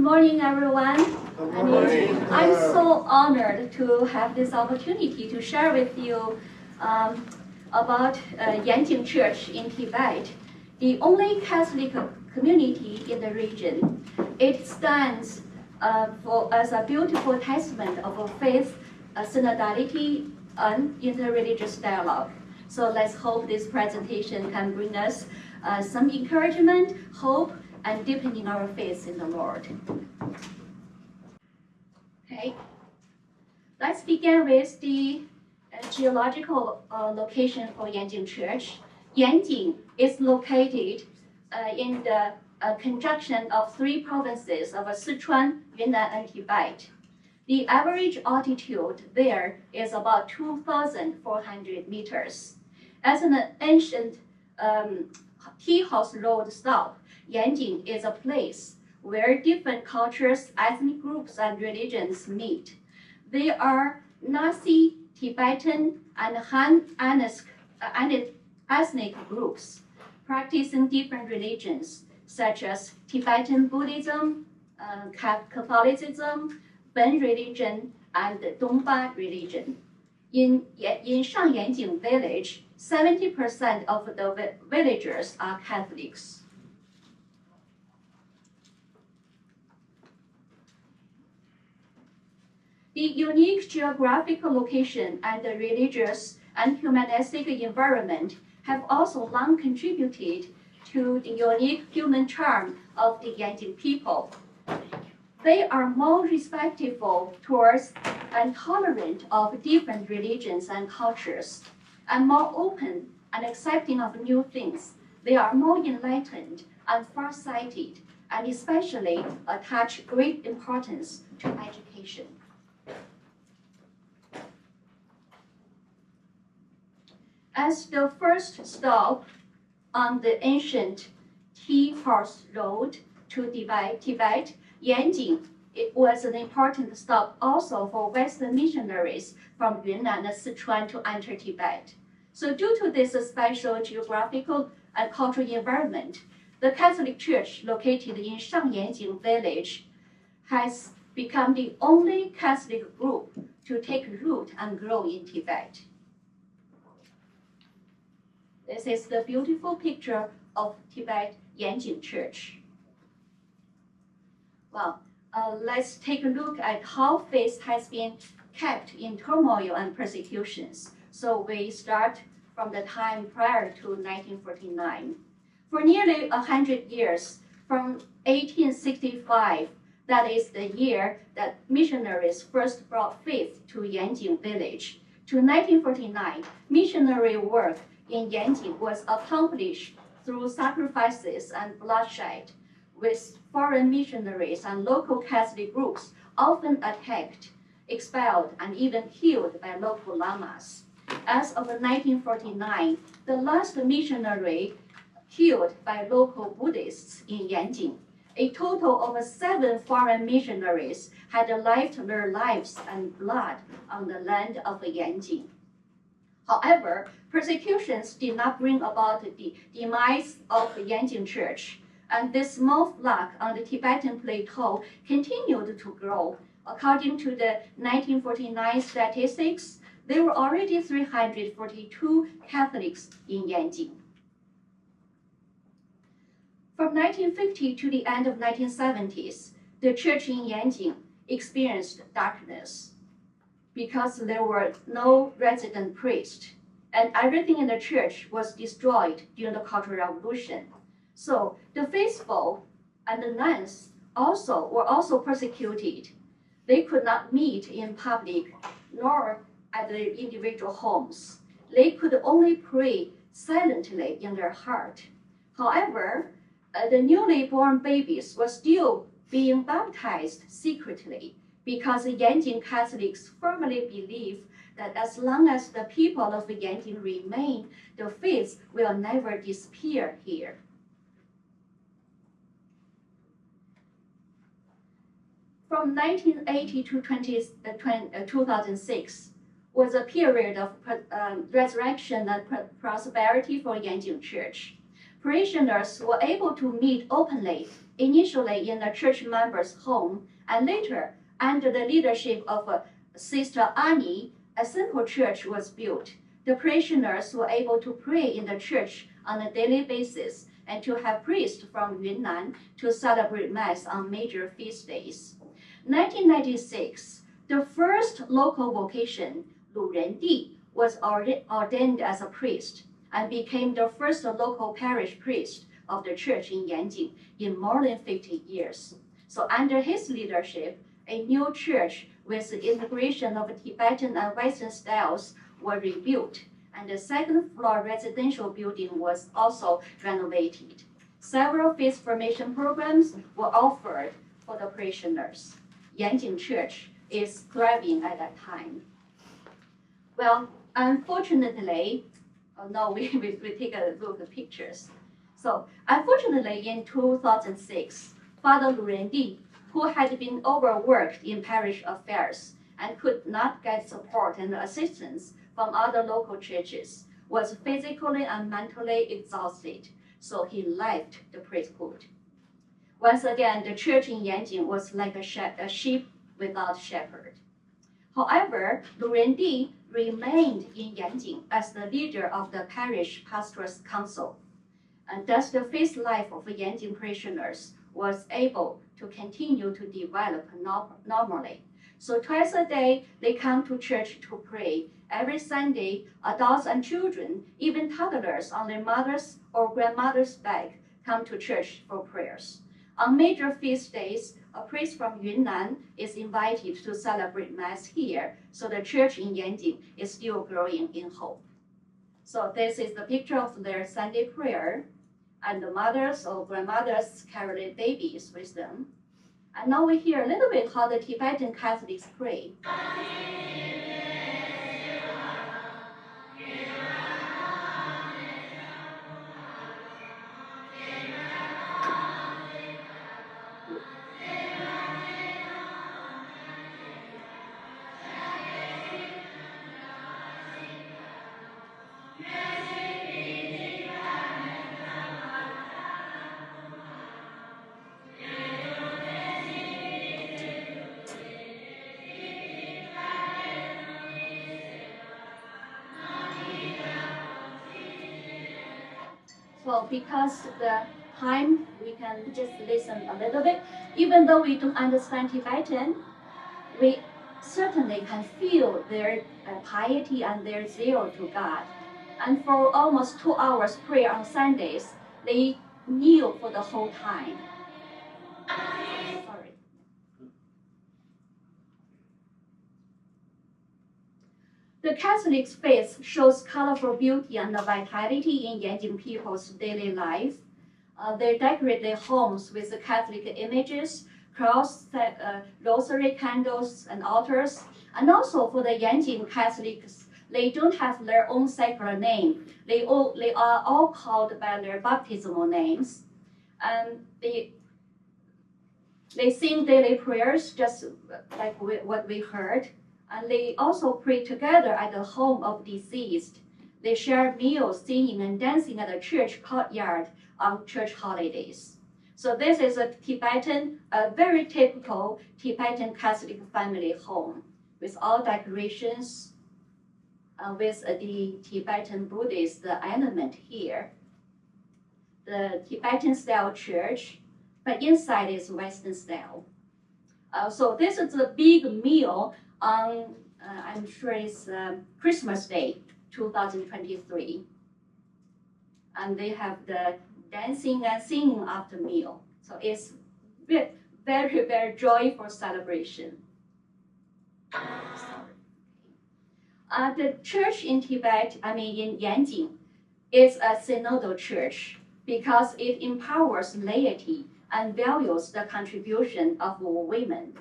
morning, everyone. Good morning. I'm so honored to have this opportunity to share with you about Yanjing Church in Tibet, the only Catholic community in the region. It stands as a beautiful testament of faith, synodality, and interreligious dialogue. So let's hope this presentation can bring us some encouragement, hope, and deepening our faith in the Lord. Okay, let's begin with the geological location for Yanjing Church. Yanjing is located in the conjunction of three provinces of Sichuan, Yunnan, and Tibet. The average altitude there is about 2,400 meters. As an ancient tea house road stop, Yanjing is a place where different cultures, ethnic groups, and religions meet. They are Nasi, Tibetan, and Han ethnic groups practicing different religions, such as Tibetan Buddhism, Catholicism, Ben religion, and Dongba religion. In Shangyanjing village, 70% of the villagers are Catholics. The unique geographical location and the religious and humanistic environment have also long contributed to the unique human charm of the Yanjing people. They are more respectful towards and tolerant of different religions and cultures, and more open and accepting of new things. They are more enlightened and far-sighted, and especially attach great importance to education. As the first stop on the ancient tea house road to Tibet, Yanjing, it was an important stop also for Western missionaries from Yunnan and Sichuan to enter Tibet. So due to this special geographical and cultural environment, the Catholic Church located in Shangyanjing village has become the only Catholic group to take root and grow in Tibet. This is the beautiful picture of Tibet Yanjing Church. Well, let's take a look at how faith has been kept in turmoil and persecutions. So we start from the time prior to 1949. For nearly 100 years, from 1865, that is the year that missionaries first brought faith to Yanjing village, to 1949, missionary work in Yanjing was accomplished through sacrifices and bloodshed, with foreign missionaries and local Catholic groups often attacked, expelled, and even killed by local lamas. As of 1949, the last missionary killed by local Buddhists in Yanjing. A total of 7 foreign missionaries had left their lives and blood on the land of Yanjing. However, persecutions did not bring about the demise of the Yanjing Church, and this small flock on the Tibetan plateau continued to grow. According to the 1949 statistics, there were already 342 Catholics in Yanjing. From 1950 to the end of 1970s, the church in Yanjing experienced darkness because there were no resident priests, and everything in the church was destroyed during the Cultural Revolution. So the faithful and the nuns were also persecuted. They could not meet in public nor at their individual homes. They could only pray silently in their heart. However, the newly born babies were still being baptized secretly because the Yanjing Catholics firmly believe that as long as the people of Yanjing remain, the faith will never disappear here. From 1980 to 2006 was a period of resurrection and prosperity for Yanjing Church. Parishioners were able to meet openly initially in a church member's home, and later, under the leadership of Sister Annie, a simple church was built. The parishioners were able to pray in the church on a daily basis and to have priests from Yunnan to celebrate Mass on major feast days. 1996, the first local vocation, Lu Rendi, was ordained as a priest and became the first local parish priest of the church in Yanjing in more than 50 years. So under his leadership, a new church with the integration of Tibetan and Western styles were rebuilt, and the second floor residential building was also renovated. Several faith formation programs were offered for the parishioners. Yanjing Church is thriving at that time. Well, unfortunately, we take a look at the pictures. So, unfortunately, in 2006, Father Lu Rendi, who had been overworked in parish affairs and could not get support and assistance from other local churches, was physically and mentally exhausted, so he left the priesthood. Once again, the church in Yanjing was like a sheep without shepherd. However, Lu Rendi remained in Yanjing as the leader of the parish pastor's council, and thus the faith life of Yanjing parishioners was able to continue to develop normally. So twice a day, they come to church to pray. Every Sunday, adults and children, even toddlers on their mother's or grandmother's back, come to church for prayers. On major feast days, a priest from Yunnan is invited to celebrate Mass here, so the church in Yanjing is still growing in hope. So this is the picture of their Sunday prayer, and the mothers or grandmothers carry their babies with them. And now we hear a little bit how the Tibetan Catholics pray. Well, because the time, we can just listen a little bit. Even though we don't understand Tibetan, we certainly can feel their piety and their zeal to God. And for almost 2 hours prayer on Sundays, they kneel for the whole time. Sorry. The Catholic faith shows colorful beauty and vitality in Yanjing people's daily life. They decorate their homes with the Catholic images, cross, rosary candles, and altars. And also for the Yanjing Catholics, they don't have their own sacred name. They are all called by their baptismal names. And they sing daily prayers, just like what we heard. And they also pray together at the home of deceased. They share meals, singing, and dancing at the church courtyard on church holidays. So this is a very typical Tibetan Catholic family home with all decorations, with the Tibetan Buddhist element here. The Tibetan style church, but inside is Western style. So this is a big meal on, I'm sure it's Christmas Day, 2023. And they have the dancing and singing after meal. So it's very, very joyful celebration. The church in Tibet, in Yanjing, is a synodal church because it empowers laity and values the contribution of women.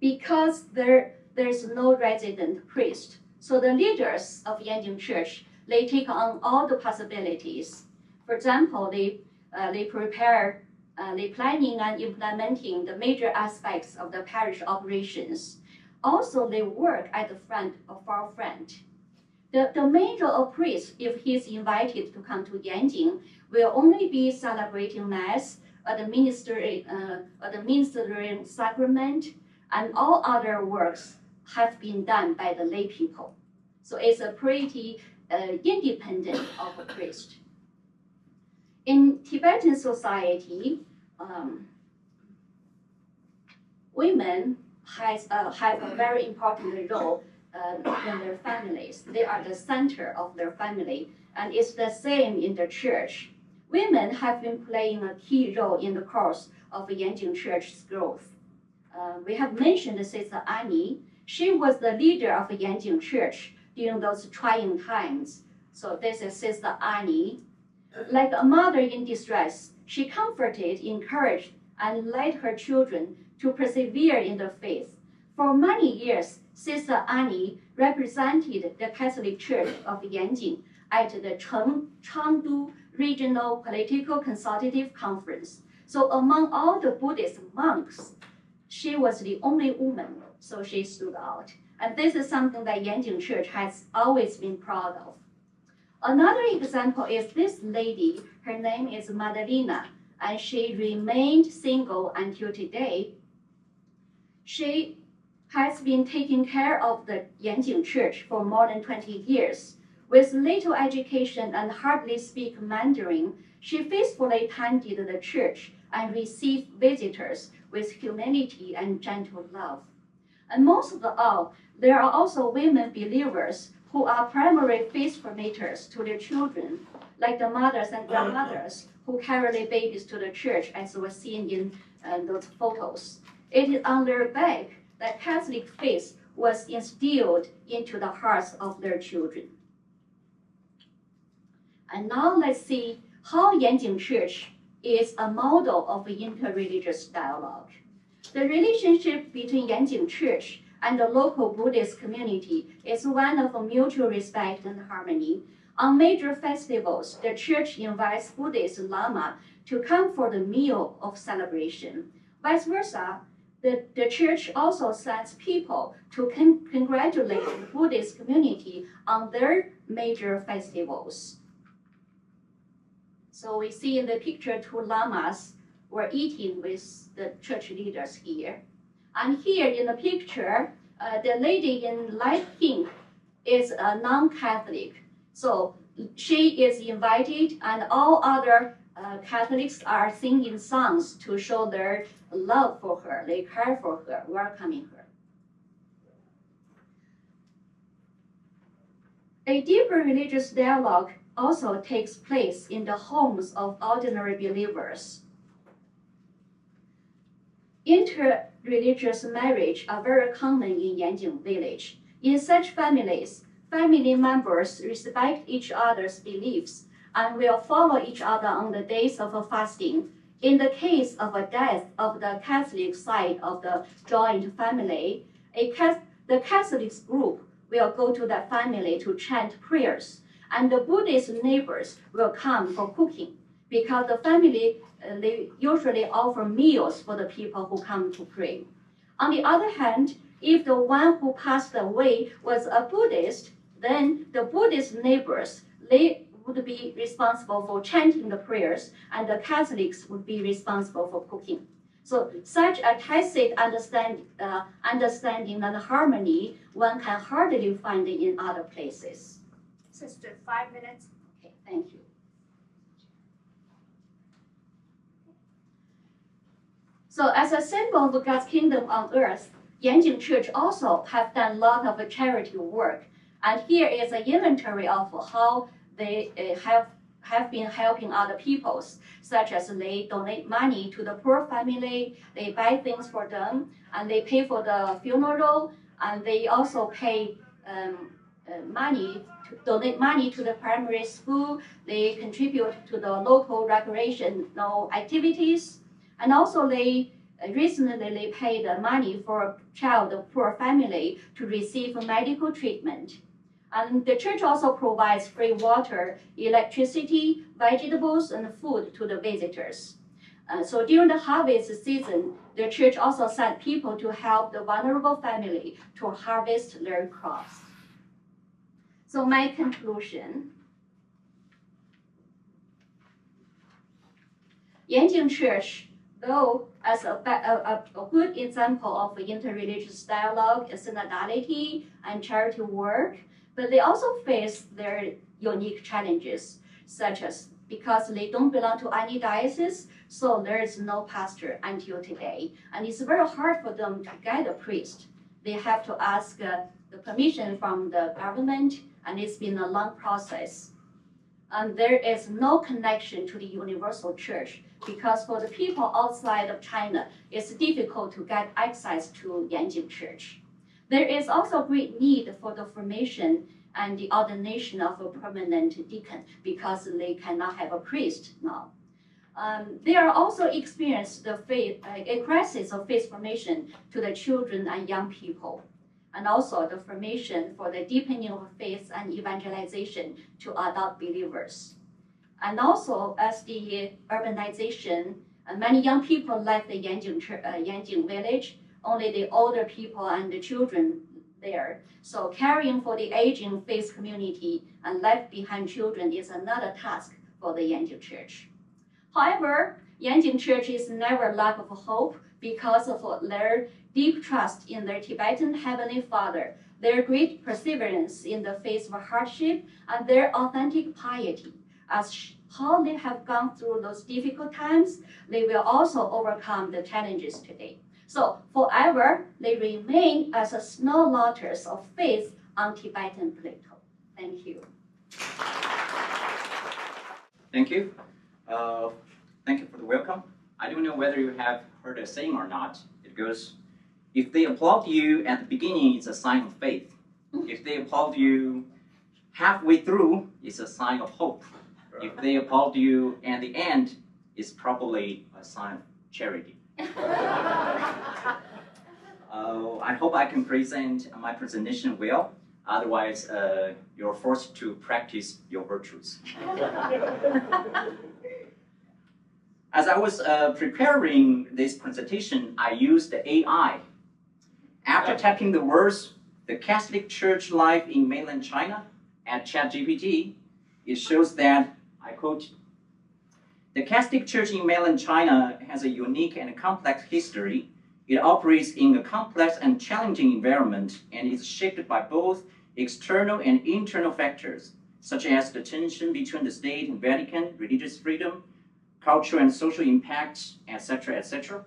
Because there's no resident priest, so the leaders of Yanjing Church, they take on all the possibilities. For example, they prepare, they planning and implementing the major aspects of the parish operations. Also, they work at the front or far front. The major or priest, if he's invited to come to Yanjing, will only be celebrating Mass administering sacrament, and all other works have been done by the lay people. So it's a pretty independent of a priest. In Tibetan society, women have a very important role in their families. They are the center of their family, and it's the same in the church. Women have been playing a key role in the course of Yanjing Church's growth. We have mentioned Sister Annie. She was the leader of Yanjing Church during those trying times. So this is Sister Annie. Like a mother in distress, she comforted, encouraged, and led her children to persevere in the faith. For many years, Sister Annie represented the Catholic Church of Yanjing at the Chengdu Regional Political Consultative Conference. So among all the Buddhist monks, she was the only woman, so she stood out. And this is something that Yanjing Church has always been proud of. Another example is this lady. Her name is Madalena, and she remained single until today. She has been taking care of the Yanjing Church for more than 20 years. With little education and hardly speak Mandarin, she faithfully tended the church and received visitors with humility and gentle love. And most of all, there are also women believers who are primary faith formators to their children, like the mothers and grandmothers who carry their babies to the church, as was seen in those photos. It is on their back that Catholic faith was instilled into the hearts of their children. And now let's see how Yanjing Church is a model of interreligious dialogue. The relationship between Yanjing Church and the local Buddhist community is one of mutual respect and harmony. On major festivals, the church invites Buddhist Lama to come for the meal of celebration. Vice versa, the church also sends people to congratulate the Buddhist community on their major festivals. So we see in the picture 2 lamas were eating with the church leaders here. And here in the picture, the lady in light pink is a non-Catholic. So she is invited, and all other Catholics are singing songs to show their love for her. They care for her, welcoming her. A deeper religious dialogue also takes place in the homes of ordinary believers. Interreligious marriage are very common in Yanjing village. In such families, family members respect each other's beliefs and will follow each other on the days of fasting. In the case of a death of the Catholic side of the joint family, the Catholic group will go to that family to chant prayers, and the Buddhist neighbors will come for cooking, because the family they usually offer meals for the people who come to pray. On the other hand, if the one who passed away was a Buddhist, then the Buddhist neighbors, they would be responsible for chanting the prayers, and the Catholics would be responsible for cooking. So such a tacit understanding and harmony one can hardly find in other places. Sister, 5 minutes. Okay, thank you. So as a symbol of God's kingdom on earth, Yanjing Church also have done a lot of charity work. And here is an inventory of how they have been helping other peoples, such as they donate money to the poor family, they buy things for them, and they pay for the funeral, and they also pay donate money to the primary school, they contribute to the local recreational activities, and also they recently paid money for a child of poor family to receive medical treatment. And the church also provides free water, electricity, vegetables, and food to the visitors. So during the harvest season, the church also sent people to help the vulnerable family to harvest their crops. So my conclusion. Yanjing Church, though as a good example of interreligious dialogue, synodality, and charity work, but they also face their unique challenges, such as because they don't belong to any diocese, so there is no pastor until today. And it's very hard for them to get a priest. They have to ask the permission from the government, and it's been a long process. And there is no connection to the universal church because for the people outside of China, it's difficult to get access to Yanjing Church. There is also great need for the formation and the ordination of a permanent deacon because they cannot have a priest now. They are also experienced a crisis of faith formation to the children and young people, and also the formation for the deepening of faith and evangelization to adult believers. And also, as the urbanization, many young people left the Yanjing village, only the older people and the children there. So caring for the aging faith community and left behind children is another task for the Yanjing Church. However, Yanjing Church is never lack of hope because of their deep trust in their Tibetan Heavenly Father, their great perseverance in the face of hardship, and their authentic piety. As how they have gone through those difficult times, they will also overcome the challenges today. So forever, they remain as a snow lotus of faith on Tibetan plateau. Thank you. Thank you. Thank you for the welcome. I don't know whether you have heard a saying or not. It goes, if they applaud you at the beginning, it's a sign of faith. If they applaud you halfway through, it's a sign of hope. If they applaud you at the end, it's probably a sign of charity. I hope I can present my presentation well. Otherwise, you're forced to practice your virtues. As I was preparing this presentation, I used the AI. After typing the words, the Catholic Church life in mainland China at ChatGPT, it shows that, I quote, the Catholic Church in mainland China has a unique and complex history. It operates in a complex and challenging environment and is shaped by both external and internal factors, such as the tension between the state and Vatican, religious freedom, cultural and social impact, etc., etc.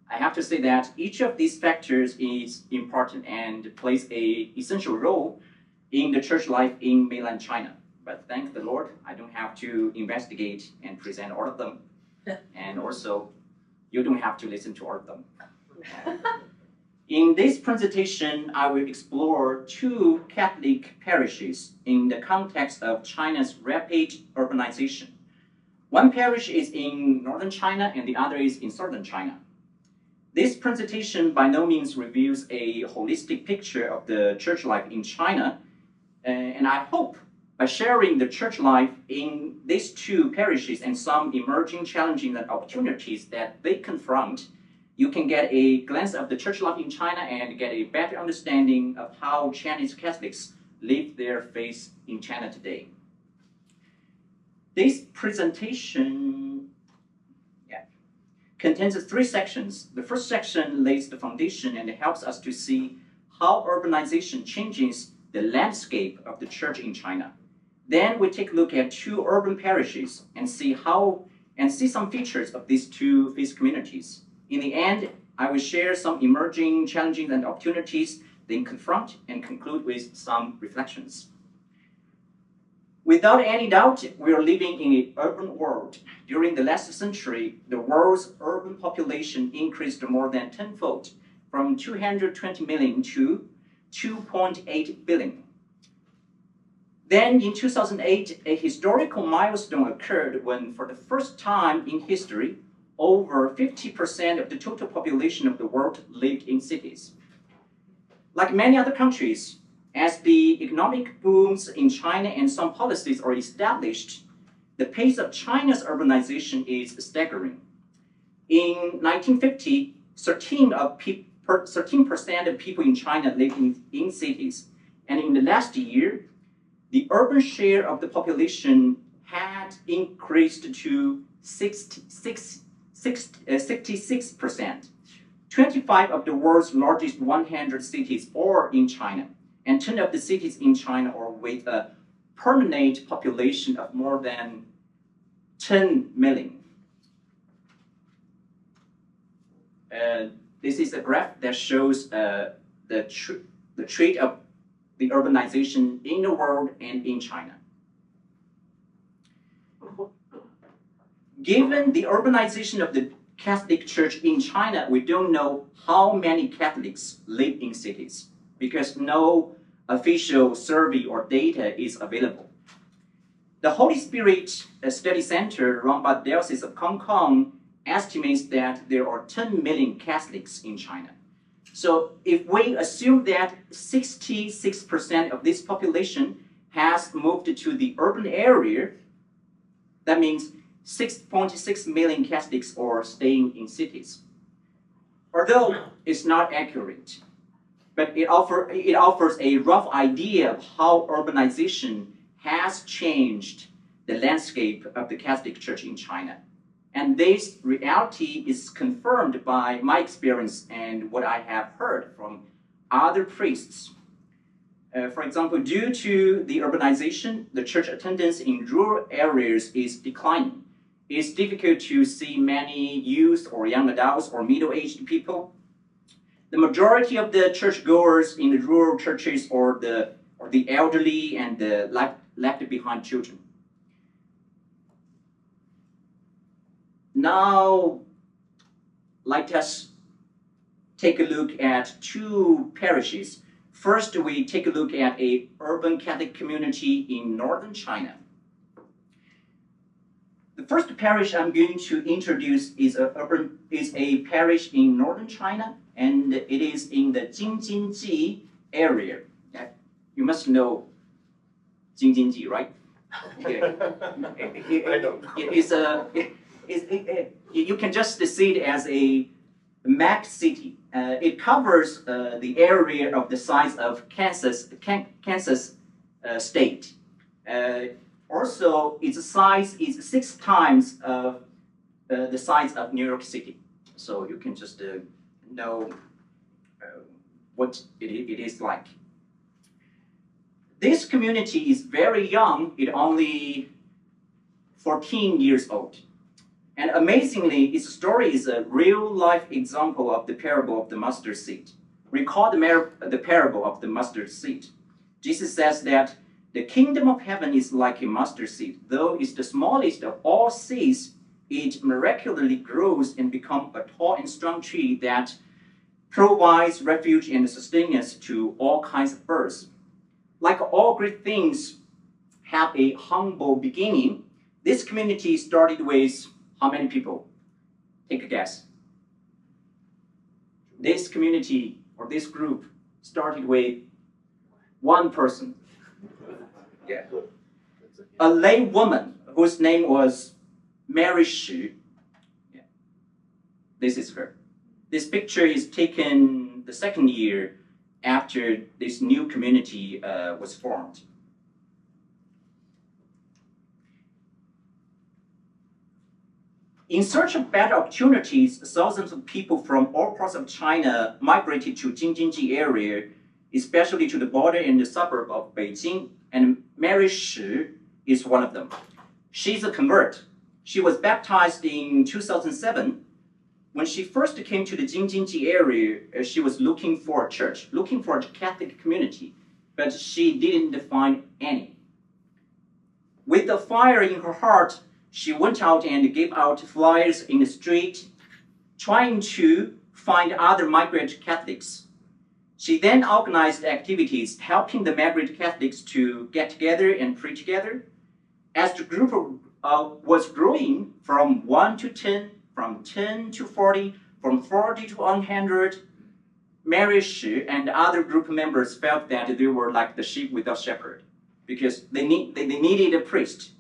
I have to say that each of these factors is important and plays an essential role in the church life in mainland China. But thank the Lord, I don't have to investigate and present all of them. And also, you don't have to listen to all of them. In this presentation, I will explore two Catholic parishes in the context of China's rapid urbanization. One parish is in northern China and the other is in southern China. This presentation by no means reveals a holistic picture of the church life in China, and I hope by sharing the church life in these two parishes and some emerging challenges and opportunities that they confront, you can get a glance of the church life in China and get a better understanding of how Chinese Catholics live their faith in China today. This presentation contains three sections. The first section lays the foundation and helps us to see how urbanization changes the landscape of the church in China. Then we take a look at two urban parishes and see some features of these two faith communities. In the end, I will share some emerging challenges and opportunities they confront and conclude with some reflections. Without any doubt, we are living in an urban world. During the last century, the world's urban population increased more than tenfold, from 220 million to 2.8 billion. Then in 2008, a historical milestone occurred when, for the first time in history, over 50% of the total population of the world lived in cities. Like many other countries, as the economic booms in China and some policies are established, the pace of China's urbanization is staggering. In 1950, 13% of people in China lived in cities, and in the last year, the urban share of the population had increased to 66%. 25 of the world's largest 100 cities are in China, and 10 of the cities in China are with a permanent population of more than 10 million. This is a graph that shows the trend of the urbanization in the world and in China. Given the urbanization of the Catholic Church in China, we don't know how many Catholics live in cities because no official survey or data is available. The Holy Spirit Study Center run by the Diocese of Hong Kong estimates that there are 10 million Catholics in China. So if we assume that 66% of this population has moved to the urban area, that means 6.6 million Catholics are staying in cities. Although it's not accurate, but it offers a rough idea of how urbanization has changed the landscape of the Catholic Church in China. And this reality is confirmed by my experience and what I have heard from other priests. For example, due to the urbanization, the church attendance in rural areas is declining. It's difficult to see many youth or young adults or middle-aged people. The majority of the churchgoers in the rural churches are the elderly and the left behind children. Now, let us take a look at two parishes. First, we take a look at an urban Catholic community in northern China. The first parish I'm going to introduce is a parish in northern China, and it is in the Jingjinji area. You must know Jingjinji, right? I know. You can just see it as a map city. It covers the area of the size of Kansas state. Also, its size is 6 times of the size of New York City. So you can just know what it is like. This community is very young. It's only 14 years old. And amazingly, its story is a real-life example of the parable of the mustard seed. Recall the parable of the mustard seed. Jesus says that the kingdom of heaven is like a mustard seed. Though it's the smallest of all seeds, it miraculously grows and becomes a tall and strong tree that provides refuge and sustenance to all kinds of birds. Like all great things have a humble beginning, this community started with how many people? Take a guess. This community or this group started with one person. Yeah. A lay woman whose name was Mary Shi. Yeah. This is her. This picture is taken the second year after this new community was formed. In search of better opportunities, thousands of people from all parts of China migrated to Jingjinji area, especially to the border and the suburb of Beijing, and Mary Shi is one of them. She's a convert. She was baptized in 2007. When she first came to the Jingjinji area, she was looking for a church, looking for a Catholic community, but she didn't find any. With the fire in her heart, she went out and gave out flyers in the street, trying to find other migrant Catholics. She then organized activities helping the migrant Catholics to get together and pray together. As the group was growing from 1 to 10, from 10 to 40, from 40 to 100, Mary Shi and other group members felt that they were like the sheep without shepherd because they needed a priest.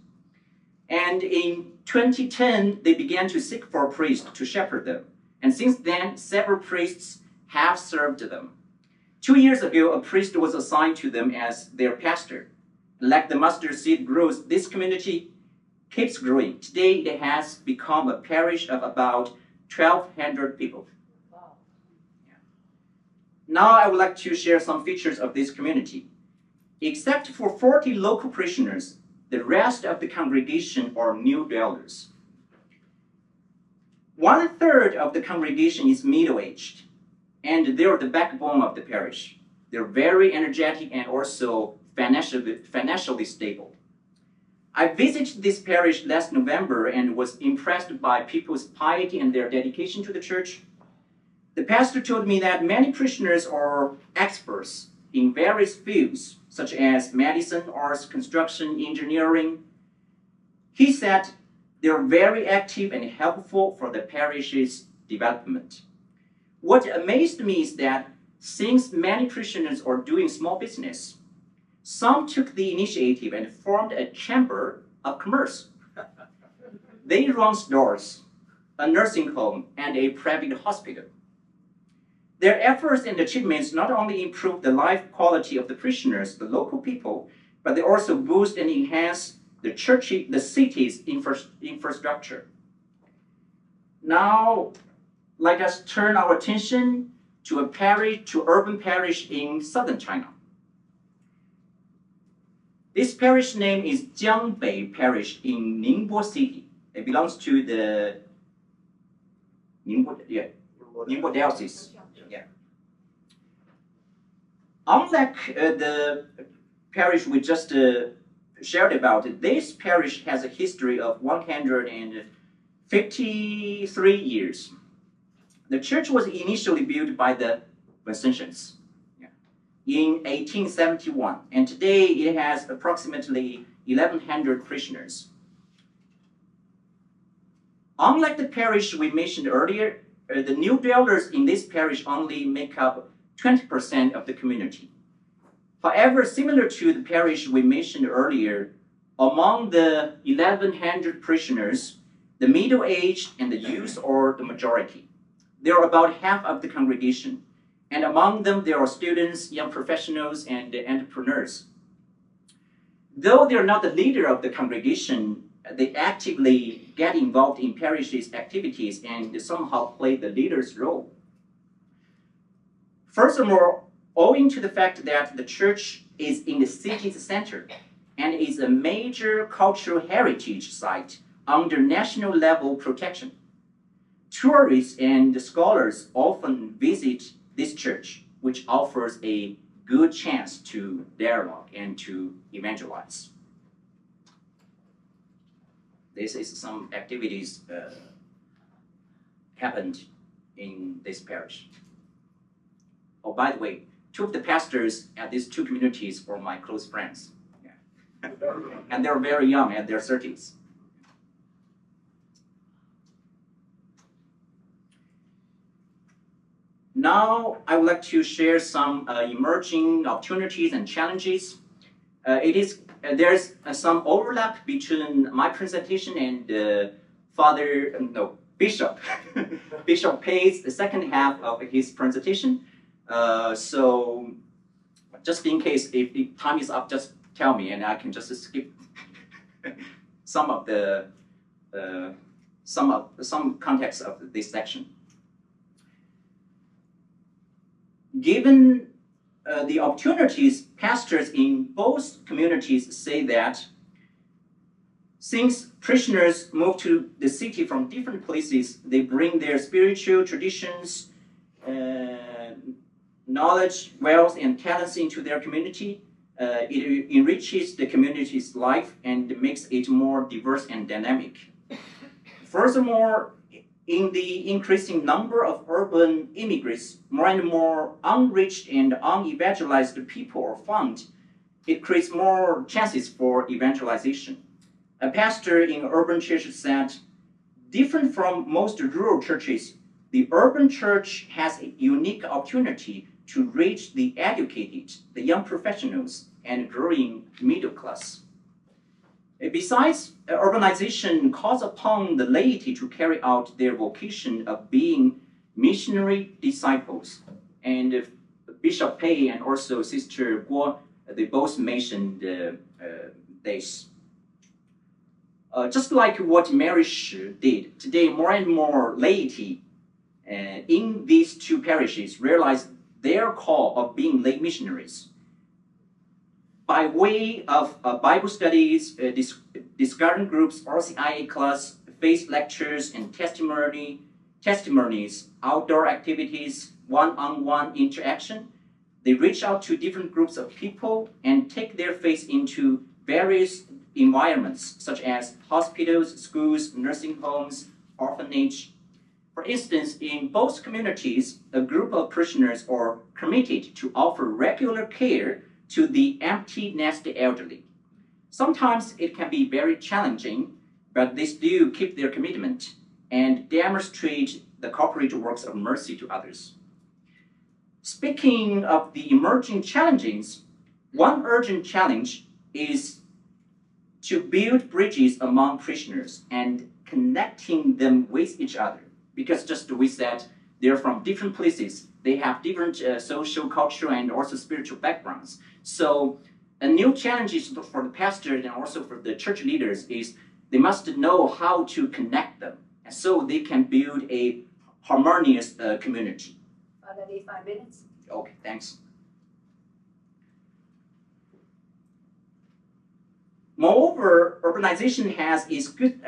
And in 2010, they began to seek for a priest to shepherd them. And since then, several priests have served them. 2 years ago, a priest was assigned to them as their pastor. Like the mustard seed grows, this community keeps growing. Today, it has become a parish of about 1,200 people. Now, I would like to share some features of this community. Except for 40 local parishioners, the rest of the congregation are new dwellers. 1/3 of the congregation is middle-aged, and they're the backbone of the parish. They're very energetic and also financially stable. I visited this parish last November and was impressed by people's piety and their dedication to the church. The pastor told me that many parishioners are experts in various fields, such as medicine, arts, construction, engineering. He said they're very active and helpful for the parish's development. What amazed me is that since many parishioners are doing small business, some took the initiative and formed a chamber of commerce. They run stores, a nursing home, and a private hospital. Their efforts and achievements not only improve the life quality of the parishioners, the local people, but they also boost and enhance the city's infrastructure. Now, let us turn our attention to urban parish in southern China. This parish name is Jiangbei Parish in Ningbo City. It belongs to the Ningbo Diocese. Yeah. Unlike the parish we just shared about, this parish has a history of 153 years. The church was initially built by the Vincentians in 1871, and today it has approximately 1,100 parishioners. Unlike the parish we mentioned earlier, the new dwellers in this parish only make up 20% of the community. However, similar to the parish we mentioned earlier, among the 1,100 parishioners, the middle-aged and the youth are the majority. They are about half of the congregation, and among them there are students, young professionals, and entrepreneurs. Though they are not the leader of the congregation, they actively get involved in parish's activities and somehow play the leader's role. Furthermore, owing to the fact that the church is in the city's center and is a major cultural heritage site under national level protection, tourists and scholars often visit this church, which offers a good chance to dialogue and to evangelize. This is some activities happened in this parish. Oh, by the way, two of the pastors at these two communities are my close friends. Yeah. And they're very young, at their 30s. Now, I would like to share some emerging opportunities and challenges. There's some overlap between my presentation and Bishop Bishop Pei's the second half of his presentation. So, just in case if time is up, just tell me, and I can just skip some of the some context of this section. Given the opportunities, pastors in both communities say that since parishioners move to the city from different places, they bring their spiritual traditions, knowledge, wealth, and talents into their community. It enriches the community's life and makes it more diverse and dynamic. Furthermore, in the increasing number of urban immigrants, more and more unreached and unevangelized people are found. It creates more chances for evangelization. A pastor in an urban church said, different from most rural churches, the urban church has a unique opportunity to reach the educated, the young professionals, and growing middle class. Besides, urbanization calls upon the laity to carry out their vocation of being missionary disciples. And Bishop Pei and also Sister Guo, they both mentioned this. Just like what Mary Shi did, today more and more laity in these two parishes realize their call of being lay missionaries. By way of Bible studies, discussion groups, RCIA class, faith lectures, and testimonies, outdoor activities, one-on-one interaction, they reach out to different groups of people and take their faith into various environments, such as hospitals, schools, nursing homes, orphanage. For instance, in both communities, a group of parishioners are committed to offer regular care to the empty nest elderly. Sometimes it can be very challenging, but they still keep their commitment and demonstrate the corporate works of mercy to others. Speaking of the emerging challenges, one urgent challenge is to build bridges among parishioners and connecting them with each other. Because just we said, they're from different places. They have different social, cultural, and also spiritual backgrounds. So a new challenge for the pastors and also for the church leaders is they must know how to connect them, and so they can build a harmonious community. Finally, 5 minutes. Okay, thanks. Moreover, urbanization has its good.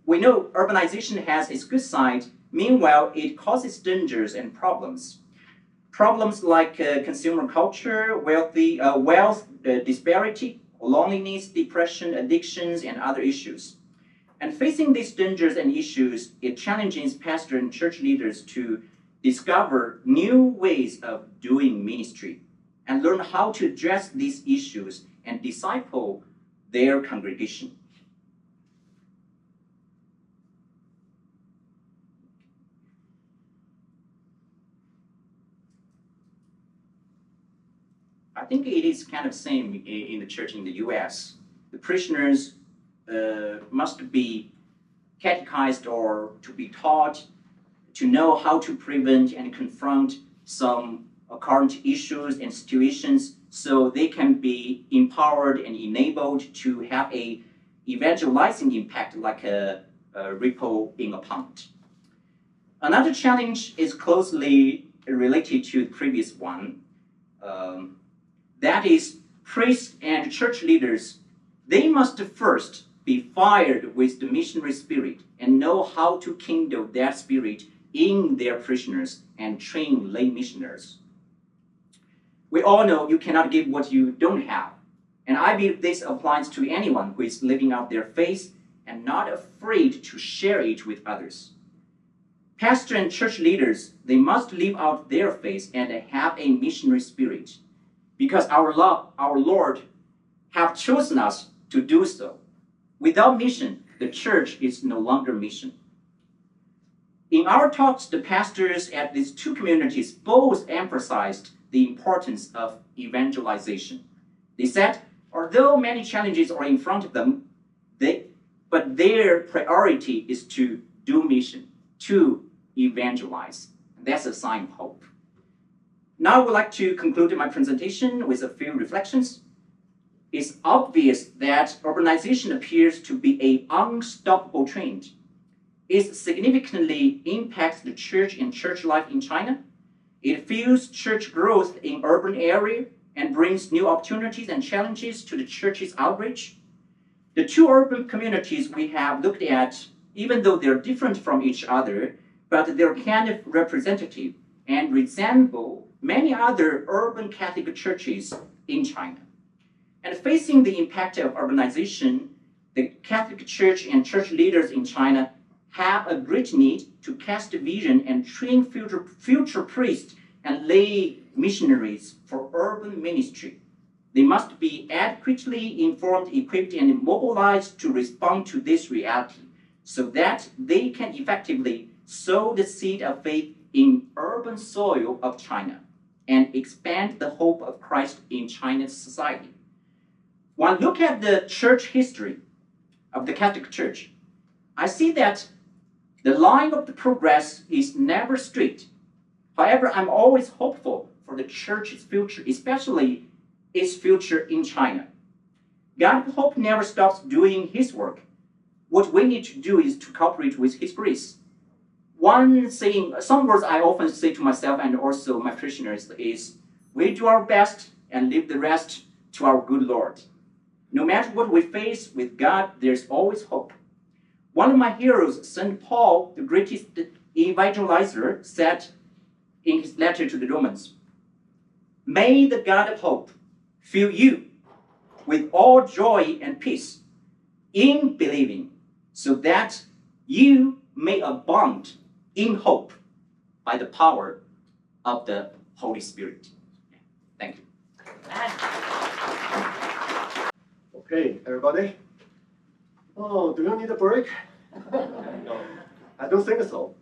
We know urbanization has its good side. Meanwhile, it causes dangers and problems. Problems like consumer culture, wealth disparity, loneliness, depression, addictions, and other issues. And facing these dangers and issues, it challenges pastors and church leaders to discover new ways of doing ministry and learn how to address these issues and disciple their congregation. I think it is kind of same in the church in the US. The parishioners must be catechized or to be taught to know how to prevent and confront some current issues and situations so they can be empowered and enabled to have a evangelizing impact like a ripple in a pond. Another challenge is closely related to the previous one. That is, priests and church leaders, they must first be fired with the missionary spirit and know how to kindle that spirit in their parishioners and train lay missionaries. We all know you cannot give what you don't have. And I believe this applies to anyone who is living out their faith and not afraid to share it with others. Pastor and church leaders, they must live out their faith and have a missionary spirit, because our Lord have chosen us to do so. Without mission, the church is no longer mission. In our talks, the pastors at these two communities both emphasized the importance of evangelization. They said, although many challenges are in front of them, but their priority is to do mission, to evangelize. And that's a sign of hope. Now I would like to conclude my presentation with a few reflections. It's obvious that urbanization appears to be an unstoppable trend. It significantly impacts the church and church life in China. It fuels church growth in urban area and brings new opportunities and challenges to the church's outreach. The two urban communities we have looked at, even though they're different from each other, but they're kind of representative and resemble many other urban Catholic churches in China. And facing the impact of urbanization, the Catholic Church and church leaders in China have a great need to cast a vision and train future priests and lay missionaries for urban ministry. They must be adequately informed, equipped, and mobilized to respond to this reality so that they can effectively sow the seed of faith in urban soil of China and expand the hope of Christ in China's society. When I look at the church history of the Catholic Church, I see that the line of the progress is never straight. However, I'm always hopeful for the church's future, especially its future in China. God of hope never stops doing his work. What we need to do is to cooperate with his grace. One saying, some words I often say to myself and also my parishioners is, we do our best and leave the rest to our good Lord. No matter what we face with God, there's always hope. One of my heroes, St. Paul, the greatest evangelizer, said in his letter to the Romans, may the God of hope fill you with all joy and peace in believing, so that you may abound in hope by the power of the Holy Spirit. Thank you. Okay, everybody. Oh, do you need a break? No, I don't think so.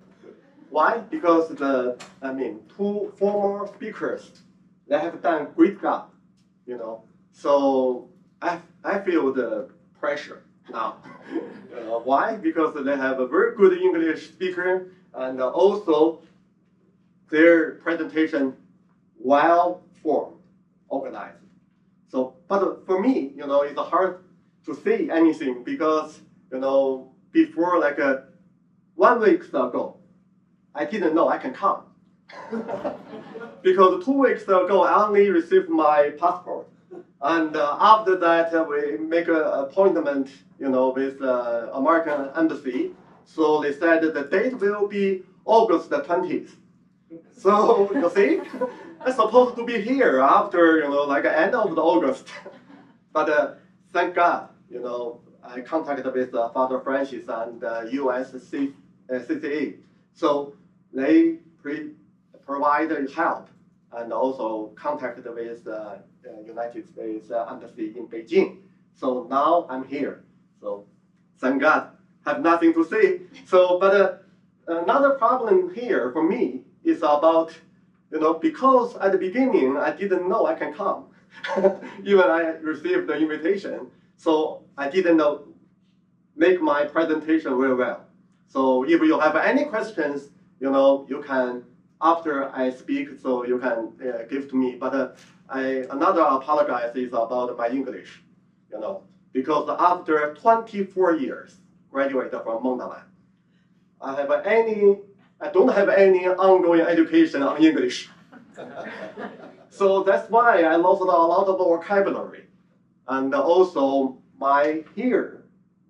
Why? Because two former speakers, they have done great job, So I feel the pressure now. Why? Because they have a very good English speaker, and also their presentation well formed, organized. So, but for me, it's hard to say anything because, before 1 week ago, I didn't know I can come. Because 2 weeks ago, I only received my passport. And after that, we make an appointment, with the American embassy. So they said the date will be August the 20th. So you see, I'm supposed to be here after, end of the August. But thank God, I contacted with Father Francis and USCCA. So they provide help and also contacted with the United States Embassy in Beijing. So now I'm here. So thank God, have nothing to say. So, but another problem here for me is about, because at the beginning I didn't know I can come. Even I received the invitation. So I didn't make my presentation very well. So if you have any questions, you can, after I speak, so you can give to me. But another apologize is about my English, because after 24 years, graduated from Montaland, I don't have any ongoing education on English. So that's why I lost a lot of vocabulary. And also my ear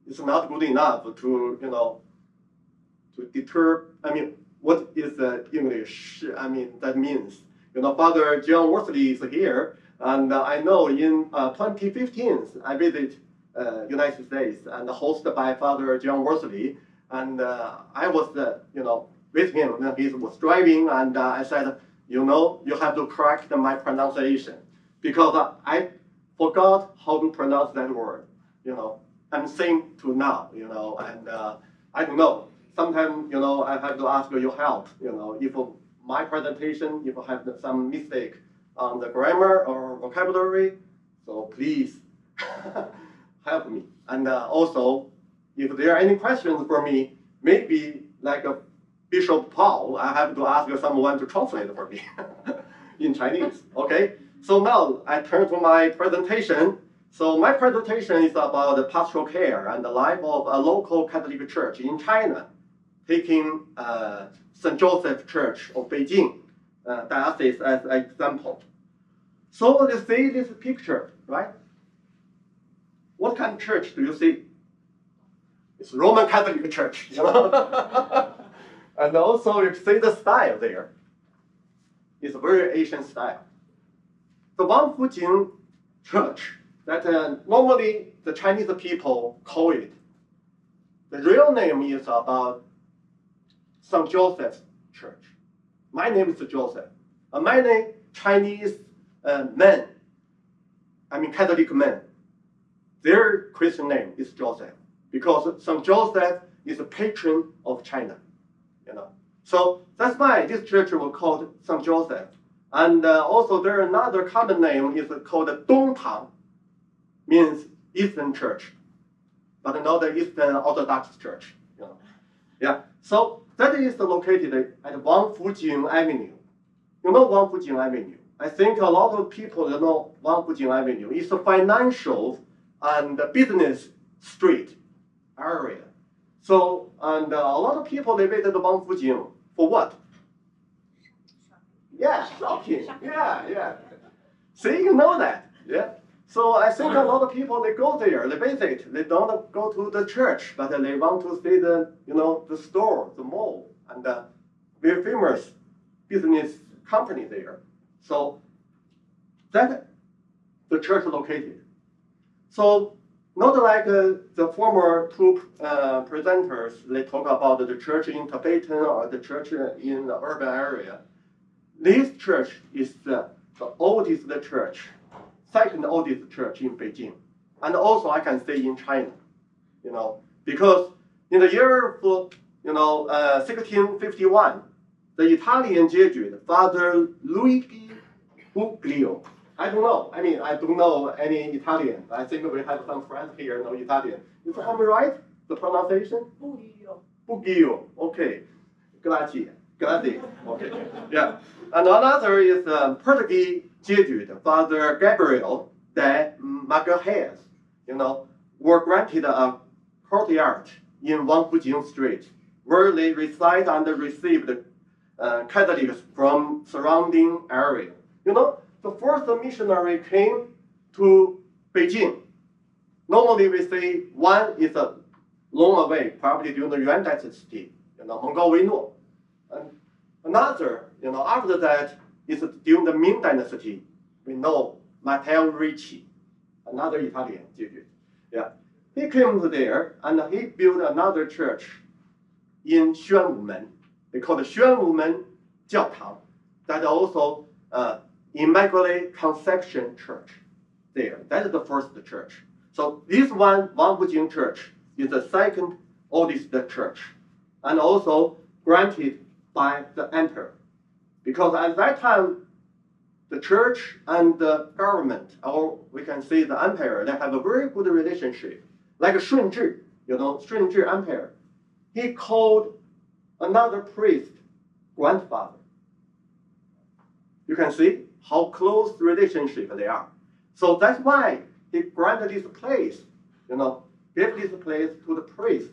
is not good enough to, to deter, what is English? That means, Father John Worsley is here. And I know in 2015, I visited United States and hosted by Father John Worsley. And I was, with him when he was driving, and I said, you have to correct my pronunciation because I forgot how to pronounce that word. I'm saying to now, and I don't know. Sometimes, I have to ask your help. If my presentation, if I have some mistake on the grammar or vocabulary, so please help me. And also, if there are any questions for me, maybe like Bishop Paul, I have to ask someone to translate for me in Chinese, okay? So now I turn to my presentation. So my presentation is about the pastoral care and the life of a local Catholic church in China, taking St. Joseph Church of Beijing diocese as an example. So you see this picture, right? What kind of church do you see? It's Roman Catholic Church, And also you see the style there. It's a very Asian style. The Wang Fujing Church, that normally the Chinese people call it. The real name is about St. Joseph's Church. My name is Joseph. Many Chinese men, Catholic men, their Christian name is Joseph because St. Joseph is a patron of China. So that's why this church was called St. Joseph. And also there another common name is called Dongtang, means Eastern Church, but not the Eastern Orthodox Church. Yeah. So that is located at Wang Fujing Avenue. Wang Fujing Avenue. I think a lot of people know Wang Fujing Avenue. It's a financial and business street area. So, and a lot of people, they visited Wangfujing for what? Yeah, shopping. Yeah. See, you know that. Yeah. So I think a lot of people, they go there, they visit. They don't go to the church, but they want to see the, the store, the mall, and very famous business company there. So that the church located. So not like the former two presenters, they talk about the church in Tibetan or the church in the urban area. This church is the oldest church, second oldest church in Beijing. And also I can say in China, because in the year of 1651, the Italian Jesuit, Father Luigi Buglio. I don't know. I don't know any Italian. I think we have some friends here know Italian. Is that right? The pronunciation? Buglio. Okay. Grazie. Okay. Yeah. And another is Portuguese Jesuit, Father Gabriel de Magalhães. Were granted a courtyard in Wangfujing Street, where they reside and received Catholics from surrounding area. The first missionary came to Beijing. Normally we say one is a long away, probably during the Yuan Dynasty, Mongol Weino. And another, after that is during the Ming Dynasty. We know Matteo Ricci, another Italian Jesuit. Yeah, he came to there and he built another church in Xuanwumen. They call it Xuanwumen Jiaotang. That also Immaculate Conception Church there. That is the first church. So this one, Wangfujing Church, is the second oldest church, and also granted by the emperor. Because at that time, the church and the government, or we can say the emperor, they have a very good relationship. Like Shunzhi, Shunzhi Emperor, he called another priest grandfather. You can see how close relationship they are. So that's why he granted this place, gave this place to the priests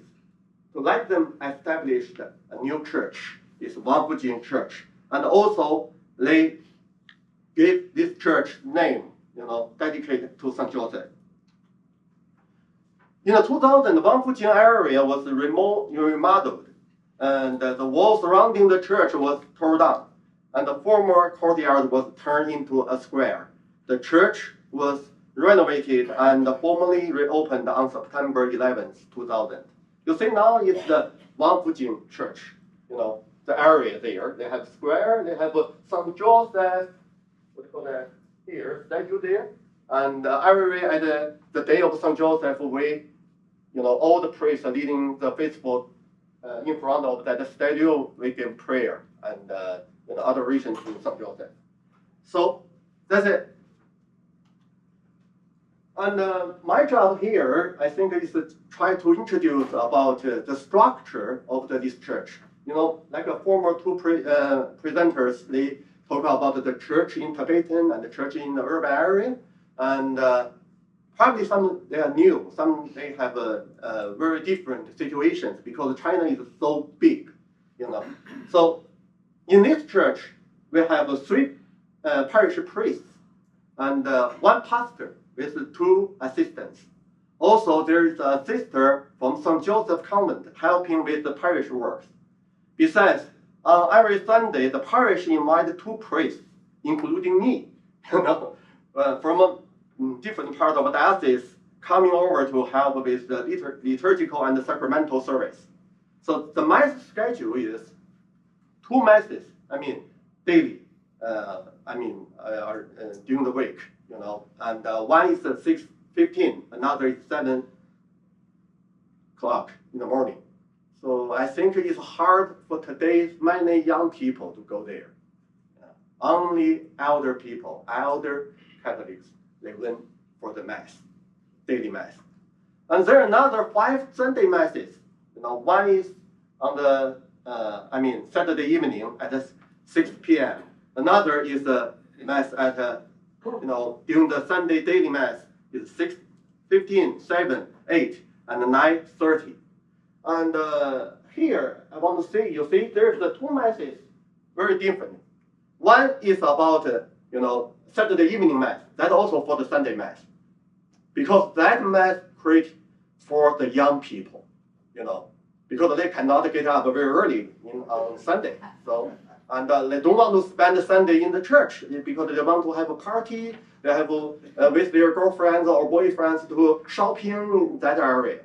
to let them establish a new church, this Wangfujing Church. And also they gave this church name, dedicated to St. Joseph. In 2000, the Wangfujing area was remodeled, and the wall surrounding the church was torn down, and the former courtyard was turned into a square. The church was renovated and formally reopened on September 11th, 2000. You see now it's the Wangfujing Church, the area there. They have square, they have St. Joseph, what do you call that, here, statue there. And every at the day of St. Joseph, we, all the priests are leading the faithful in front of that statue, we give prayer and adoration to St. Joseph. So that's it. And my job here, I think, is to try to introduce about the structure of this church. Like a former two presenters, they talk about the church in Tibetan and the church in the urban area. And probably some they are new, some they have very different situations because China is so big, So in this church, we have 3 parish priests and 1 pastor with 2 assistants. Also, there is a sister from St. Joseph Convent helping with the parish works. Besides, every Sunday, the parish invites 2 priests, including me, from a different part of the diocese, coming over to help with the liturgical and the sacramental service. So the mass schedule is 2 masses, daily, during the week, and one is at 6:15, another is 7 o'clock in the morning. So I think it's hard for today's many young people to go there. Only elder people, elder Catholics, they went for the mass, daily mass. And there are another 5 Sunday masses. One is on the Saturday evening at 6 p.m. Another is a mass at during the Sunday daily mass is 6 15, 7, 8, and 9:30. And here, I want to say, you see, there's the two masses, very different. One is about, Saturday evening mass. That's also for the Sunday mass. Because that mass created for the young people, because they cannot get up very early on Sunday. So, and they don't want to spend Sunday in the church because they want to have a party. They have with their girlfriends or boyfriends to shopping in that area.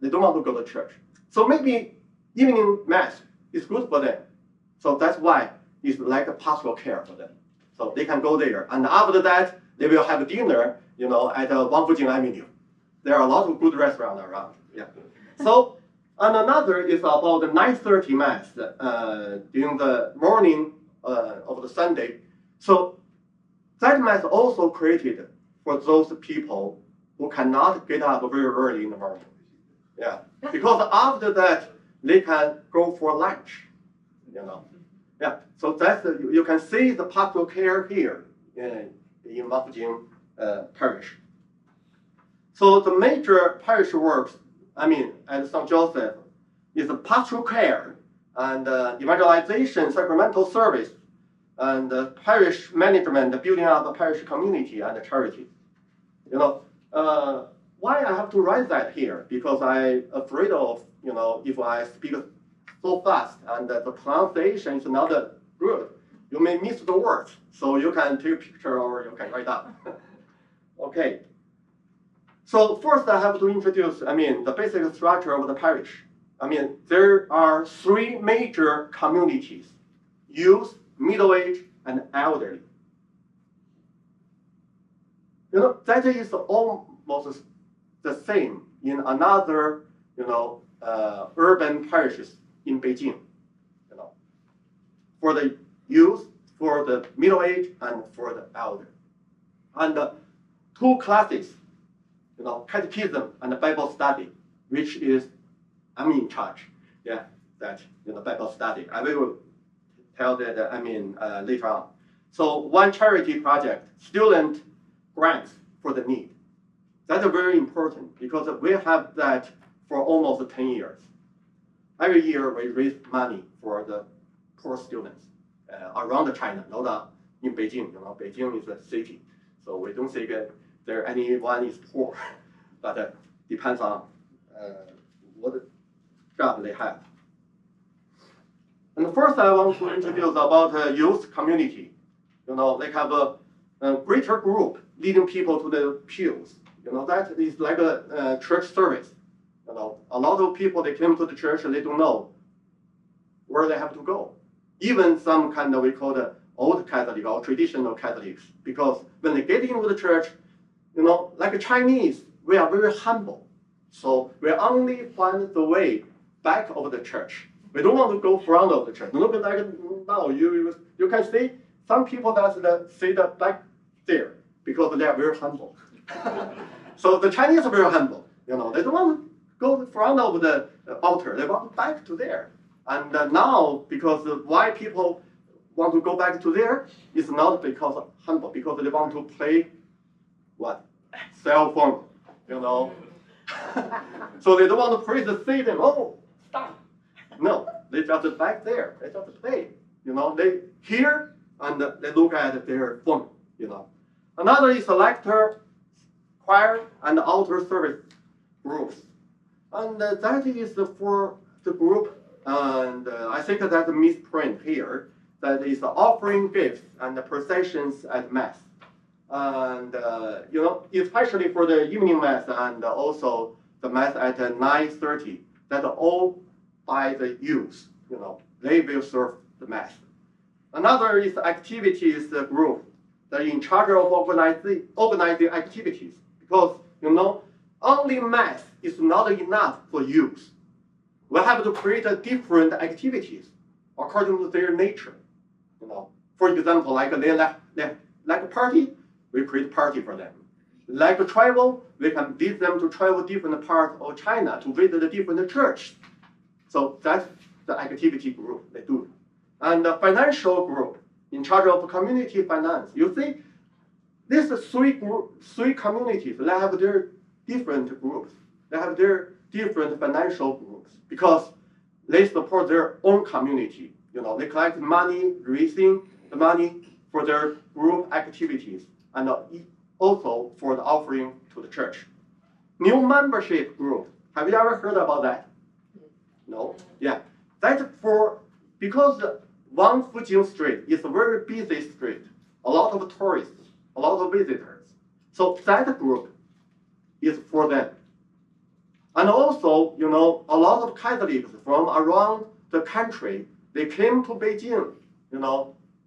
They don't want to go to church. So maybe evening mass is good for them. So that's why it's like a pastoral care for them. So they can go there. And after that, they will have dinner, at Wangfujing Avenue. There are a lot of good restaurants around. Yeah. So, and another is about the 9:30 mass during the morning of the Sunday. So that mass also created for those people who cannot get up very early in the morning. Yeah. Because after that, they can go for lunch. Yeah. So that's you can see the pastoral care here in Wangfujing parish. So the major parish works, at St. Joseph, is the pastoral care and evangelization, sacramental service, and parish management, the building up a parish community and charity. Why I have to write that here? Because I'm afraid of, if I speak so fast and the pronunciation is not good, you may miss the words. So you can take a picture or you can write down. Okay. So first I have to introduce, the basic structure of the parish. There are three major communities: youth, middle-aged, and elderly. That is almost the same in another, urban parishes in Beijing. For the youth, for the middle-aged, and for the elder. And two classes, catechism and Bible study, which is I'm in charge. Yeah, that Bible study. I will tell that later on. So one charity project, student grants for the need. That's very important because we have that for almost 10 years. Every year we raise money for the poor students around China, not in Beijing. Beijing is a city, so we don't think there anyone is poor, but depends on what job they have. And first I want to introduce about youth community. They have a greater group leading people to the pews. That is like a church service. A lot of people, they came to the church and they don't know where they have to go. Even some we call the old Catholic or traditional Catholics, because when they get into the church, like Chinese, we are very humble. So we only find the way back of the church. We don't want to go front of the church. Look like now, you can see some people that sit back there because they are very humble. So the Chinese are very humble. They don't want to go in front of the altar. They want back to there. And now, because why people want to go back to there is not because of humble, because they want to play what? Cell phone, So they don't want to praise the Satan. Oh, stop. No, they just back there. They just play. They hear and they look at their phone. Another is lector, choir, and altar service groups. And that is for the group. And I think that misprint here. That is offering gifts and the processions at mass. And especially for the evening mass and also the mass at 9:30, that all by the youth. They will serve the mass. Another is activities group that are in charge of organizing activities, because only mass is not enough for youth. We have to create different activities according to their nature. For example, like they like a party, we create party for them. Like travel, we can lead them to travel different parts of China to visit the different churches. So that's the activity group they do. And the financial group in charge of community finance. You see, these three communities, they have their different groups. They have their different financial groups because they support their own community. They collect money, raising the money for their group activities, and also for the offering to the church. New membership group. Have you ever heard about that? No? Yeah. That's because Wang Fujing Street is a very busy street. A lot of tourists, a lot of visitors. So that group is for them. And also, a lot of Catholics from around the country, they came to Beijing,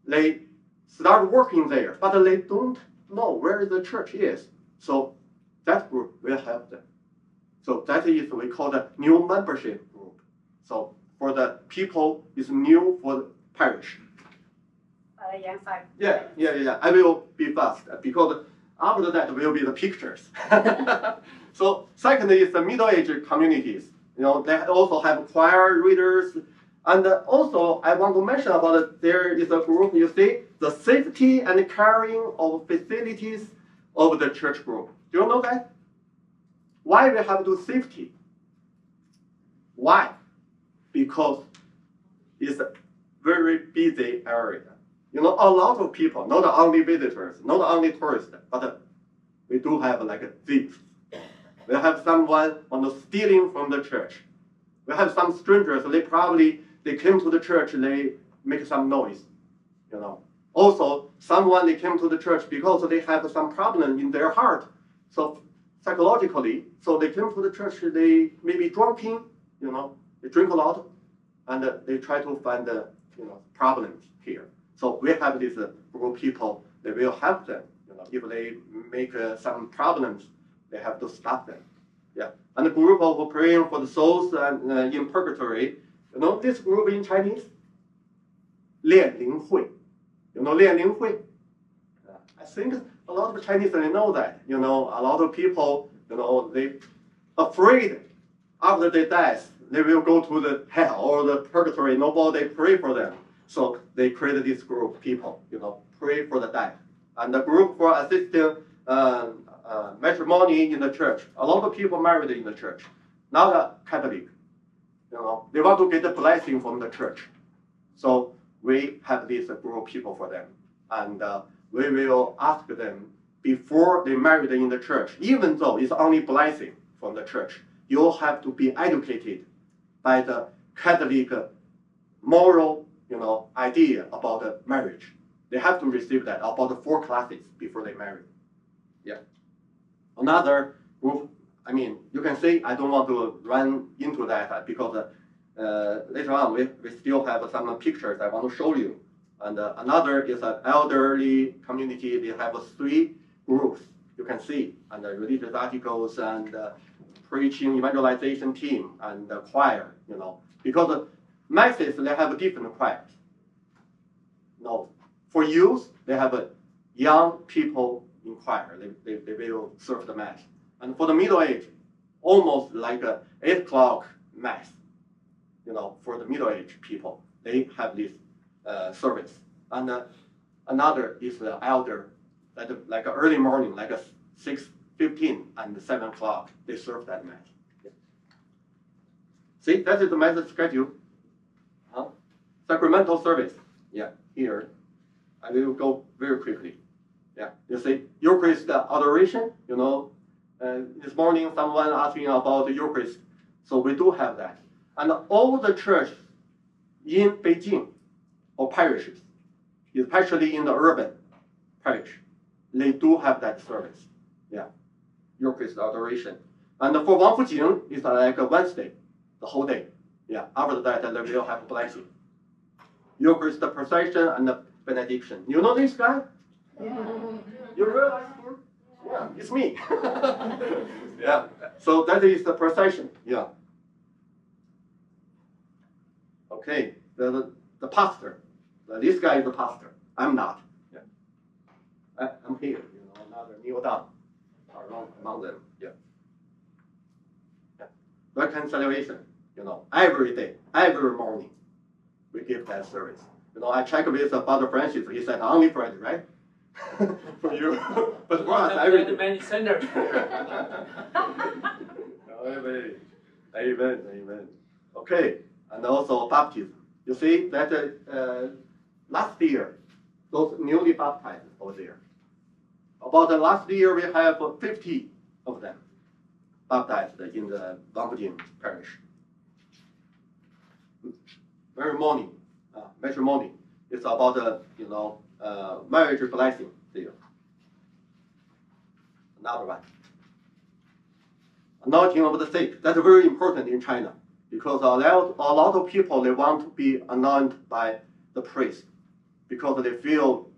they start working there, but they don't know where the church is. So that group will help them. So that is we call the new membership group. So for the people, it's new for the parish. Yeah, 5. Yeah. I will be fast because after that will be the pictures. So second is the middle-aged communities. They also have choir readers. And also I want to mention about it, there is a group, you see, the safety and caring of facilities of the church group. Do you know that? Why we have to do safety? Why? Because it's a very busy area. A lot of people, not only visitors, not only tourists, but we do have like thieves. We have someone stealing from the church. We have some strangers, they came to the church, they make some noise. Also, they came to the church because they have some problem in their heart. So psychologically, they came to the church, they may be drinking, they drink a lot, and they try to find problems here. So we have this group of people, they will help them. If they make some problems, they have to stop them. Yeah. And the group of praying for the souls and in purgatory, this group in Chinese, 炼灵会. You know 炼灵会? I think a lot of Chinese, they know that. A lot of people, they afraid after they die, they will go to the hell or the purgatory. Nobody pray for them. So they created this group of people, pray for the dead. And the group for assisting matrimony in the church. A lot of people married in the church, not a Catholic. They want to get the blessing from the church. So we have this group of people for them. And we will ask them before they married in the church, even though it's only blessing from the church, you have to be educated by the Catholic moral idea about the marriage. They have to receive that about the 4 classes before they marry. Yeah. Another group, you can see I don't want to run into that because later on we still have some pictures I want to show you. And another is an elderly community. They have 3 groups you can see, and religious articles and preaching evangelization team and choir, because masses they have different choirs. For youth, they have young people in choir. They will serve the mass. And for the middle age, almost like a 8 o'clock mass. For the middle age people, they have this service. And another is the elder, like early morning, like a 6:15 and 7 o'clock, they serve that mass. Yeah. See, that is the mass schedule. Sacramental service. Yeah, here. I will go very quickly. Yeah, you see, Eucharist adoration, this morning someone asking about the Eucharist. So we do have that. And all the churches in Beijing or parishes, especially in the urban parish, they do have that service. Yeah, Eucharist adoration. And for Wang Fujing, it's like a Wednesday, the whole day. Yeah, after that, they will have blessing. Eucharist procession and the benediction. You know this guy? Yeah. You realize? Yeah, it's me. Yeah. So that is the procession. Yeah. Okay. The pastor. This guy is the pastor. I'm not. Yeah. I'm here. Another kneel down among them. Yeah. Yeah. Reconciliation. Every day, every morning, we give that service. I checked with Father Francis. He said only Friday, right? for you. But for us, The everything. many center. Amen. Amen. Amen. Okay, and also baptism. You see that last year, those newly baptized over there. About the last year, we have 50 of them baptized in the Longbudin parish. Matrimony, matrimony. It's about marriage blessing there. Another one. Anointing of the sick. That's very important in China because a lot of people they want to be anointed by the priest because they feel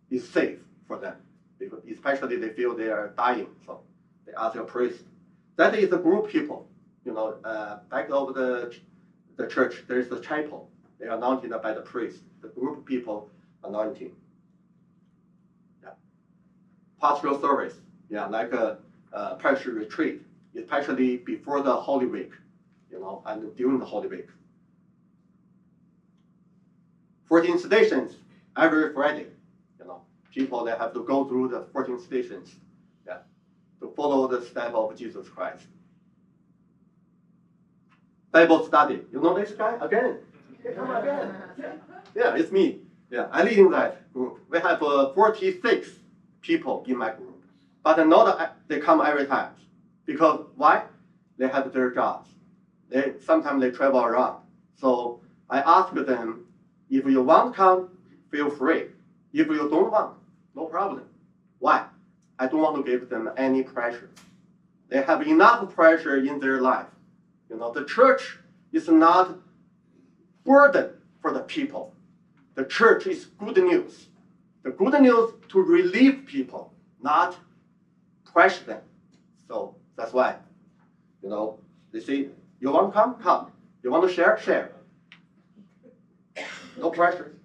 it's safe for them. Because especially they feel they are dying, so they ask a priest. That is a group people. Back of the church, there is a chapel. They are anointed by the priest. The group of people anointing. Yeah. Pastoral service. Yeah, like a parish retreat, especially before the Holy Week, and during the Holy Week. 14 stations every Friday. People they have to go through the 14 stations, to follow the step of Jesus Christ. Bible study. You know this guy again? Come again. Yeah, it's me. Yeah, I lead in that group. We have 46 people in my group, but not they come every time. Because why? They have their jobs. Sometimes they travel around. So I ask them, if you want to come, feel free. If you don't want, no problem. Why? I don't want to give them any pressure. They have enough pressure in their life. The church is not burden for the people. The church is good news. The good news to relieve people, not pressure them. So that's why, they say, you want to come? Come. You want to share? Share. No pressure.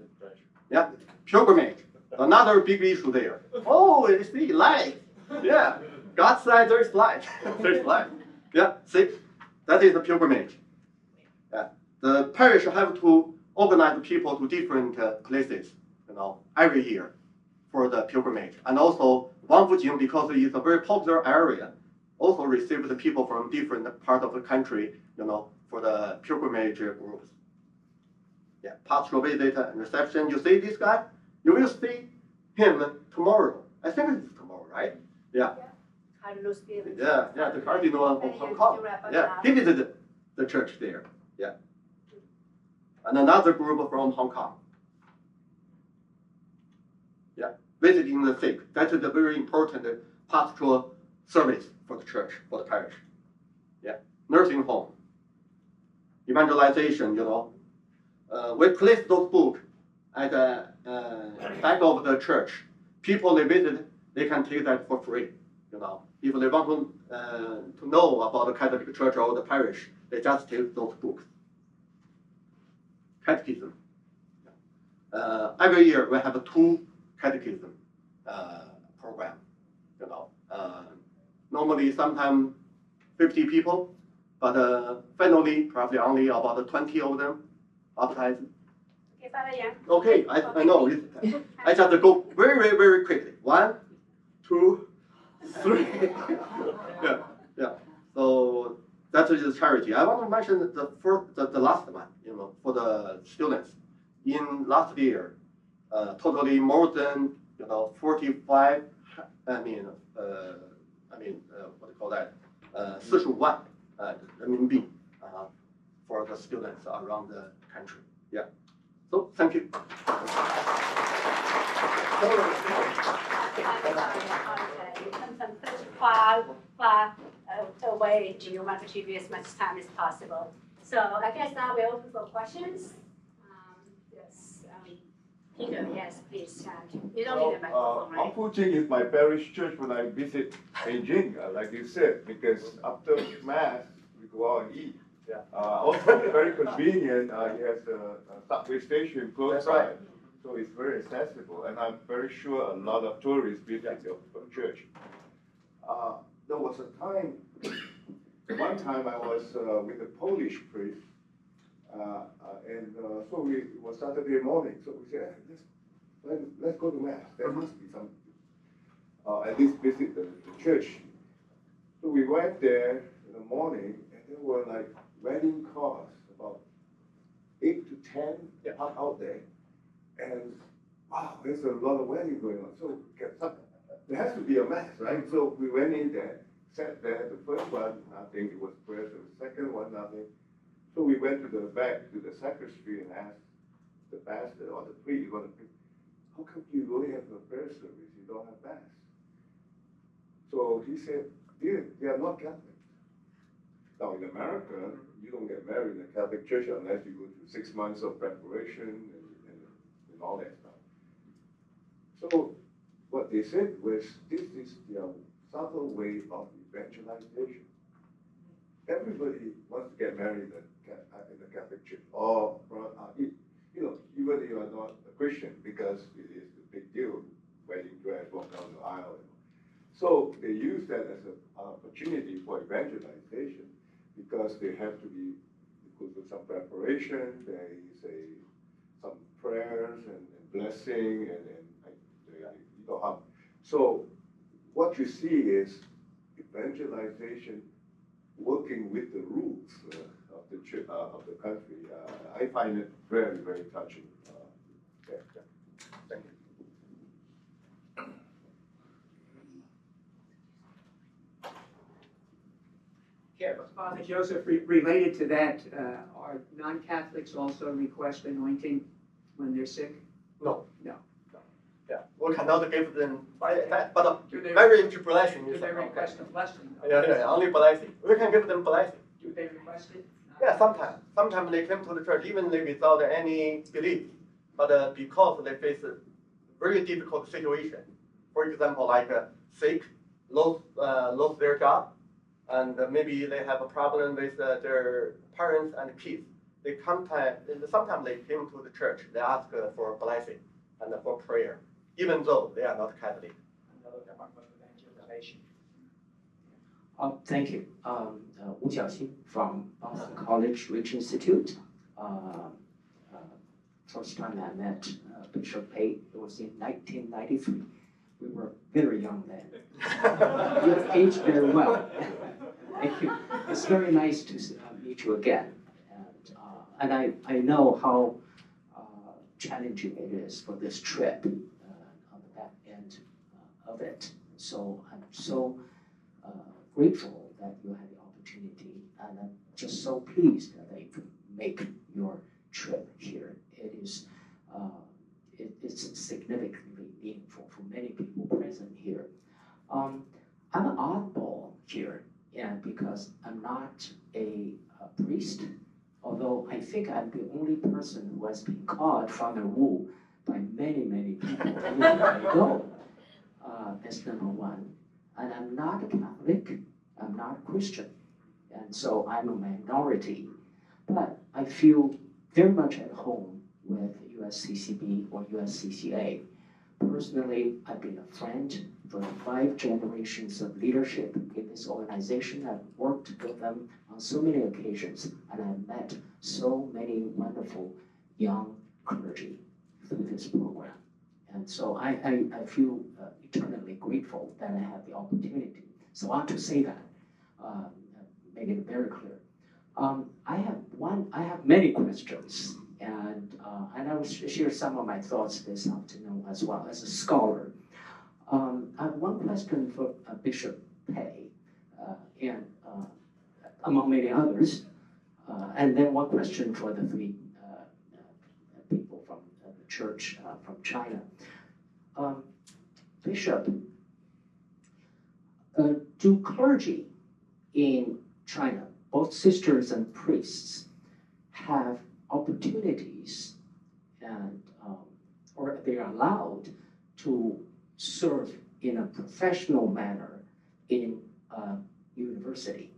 Yeah. Pilgrimage. Another big issue there. Oh, you see, light. Yeah. God said there's light. There's light. Yeah. See, that is the pilgrimage. Yeah. The parish have to organize people to different places, every year for the pilgrimage. And also, Wanfujing, because it's a very popular area, also receives the people from different parts of the country, for the pilgrimage groups. Yeah, pastoral visit and reception. You see this guy? You will see him tomorrow. I think it's tomorrow, right? Yeah. Yeah, the cardinal of Hong Kong. Yeah, he visited the church there. Yeah. And another group from Hong Kong. Yeah, visiting the sick. That is a very important pastoral service for the church, for the parish. Yeah, nursing home. Evangelization, we place those books at the back of the church. People they visit, they can take that for free. If they want to know about the Catholic Church or the parish, they just take those books. Catechism. Every year we have 2 catechism program. Normally sometimes 50 people, but finally probably only about 20 of them baptized. Okay, Father Yang. Okay, I know. I just go very, very, very quickly. 1, 2, 3. yeah. So that is charity. I want to mention the last one, for the students. In last year, totally more than 45. What do you call that? 45万 人民币 for the students around the country. Yeah. So thank you. Far away. Do you want to give you as much time as possible? So I guess now we're open for questions. Yes, Peter, yes, please. You don't need a microphone, right? Wanfujing is my parish church when I visit Beijing, like you said, because after Mass, we go out and eat. Yeah. Also, very convenient. He has a subway station close by. Right. So it's very accessible, and I'm very sure a lot of tourists visit the church. There was a time, one time I was with a Polish priest, and so it was Saturday morning, so we said, let's let's go to Mass. There must be some, at least visit the church. So we went there in the morning, and there were like wedding cars, about 8 to 10 parked out there. And wow, there's a lot of wedding going on. So there has to be a Mass, right? So we went in there, sat there. The first one, nothing. It was prayer. The second one, nothing. So we went to the back to the sacristy and asked the pastor or the priest, how come you only have a prayer service? You don't have Mass. So he said, they are not Catholic. Now in America, you don't get married in a Catholic church unless you go through 6 months of preparation and all that stuff. So what they said was, this is their subtle way of evangelization. Everybody wants to get married in the Catholic church, or even if you are not a Christian, because it is a big deal, wedding dress, walk down the aisle. So they use that as an opportunity for evangelization, because they have to be, go through some preparation, there is some prayers and blessing and so what you see is evangelization working with the rules of the church, of the country. I find it very, very touching. Thank you. Yeah, Father Joseph, related to that, are non-Catholics also request anointing when they're sick? No. No. Yeah, we cannot give them, but Do they, very into blessing. do they request a blessing? Yeah, only blessing. We can give them blessing. Do they request it? Yeah, sometimes. Sometimes they come to the church even without any belief, but because they face a very difficult situation. For example, like sick, lost their job, and maybe they have a problem with their parents and kids. Sometimes they came to the church. They ask for a blessing and for prayer, even though they are not Catholic. Another form of evangelization. Thank you. Wu Xiaoping from Boston College Rich Institute. First time I met Bishop Pei, it was in 1993. We were very young then. You aged very well. Thank you. It's very nice to meet you again. And I know how challenging it is for this trip on the back end of it. So I'm so grateful that you had the opportunity, and I'm just so pleased that you could make your trip here. It is it's significantly meaningful for many people present here. I'm an oddball here, and because I'm not a priest, although I think I'm the only person who has been called Father Wu by many, many people everywhere I go. That's number one. And I'm not a Catholic, I'm not a Christian, and so I'm a minority. But I feel very much at home with USCCB or USCCA. Personally, I've been a friend for 5 generations of leadership in this organization. I've worked with them on so many occasions, and I've met so many wonderful young clergy through this program. And so I feel eternally grateful that I have the opportunity. So I want to say that, make it very clear. I have many questions, and I will share some of my thoughts this afternoon as well as a scholar. I have one question for Bishop Pei, and among many others, and then one question for the 3 people from the church from China. Bishop, do clergy in China, both sisters and priests, have opportunities and or they are allowed to serve in a professional manner in a university,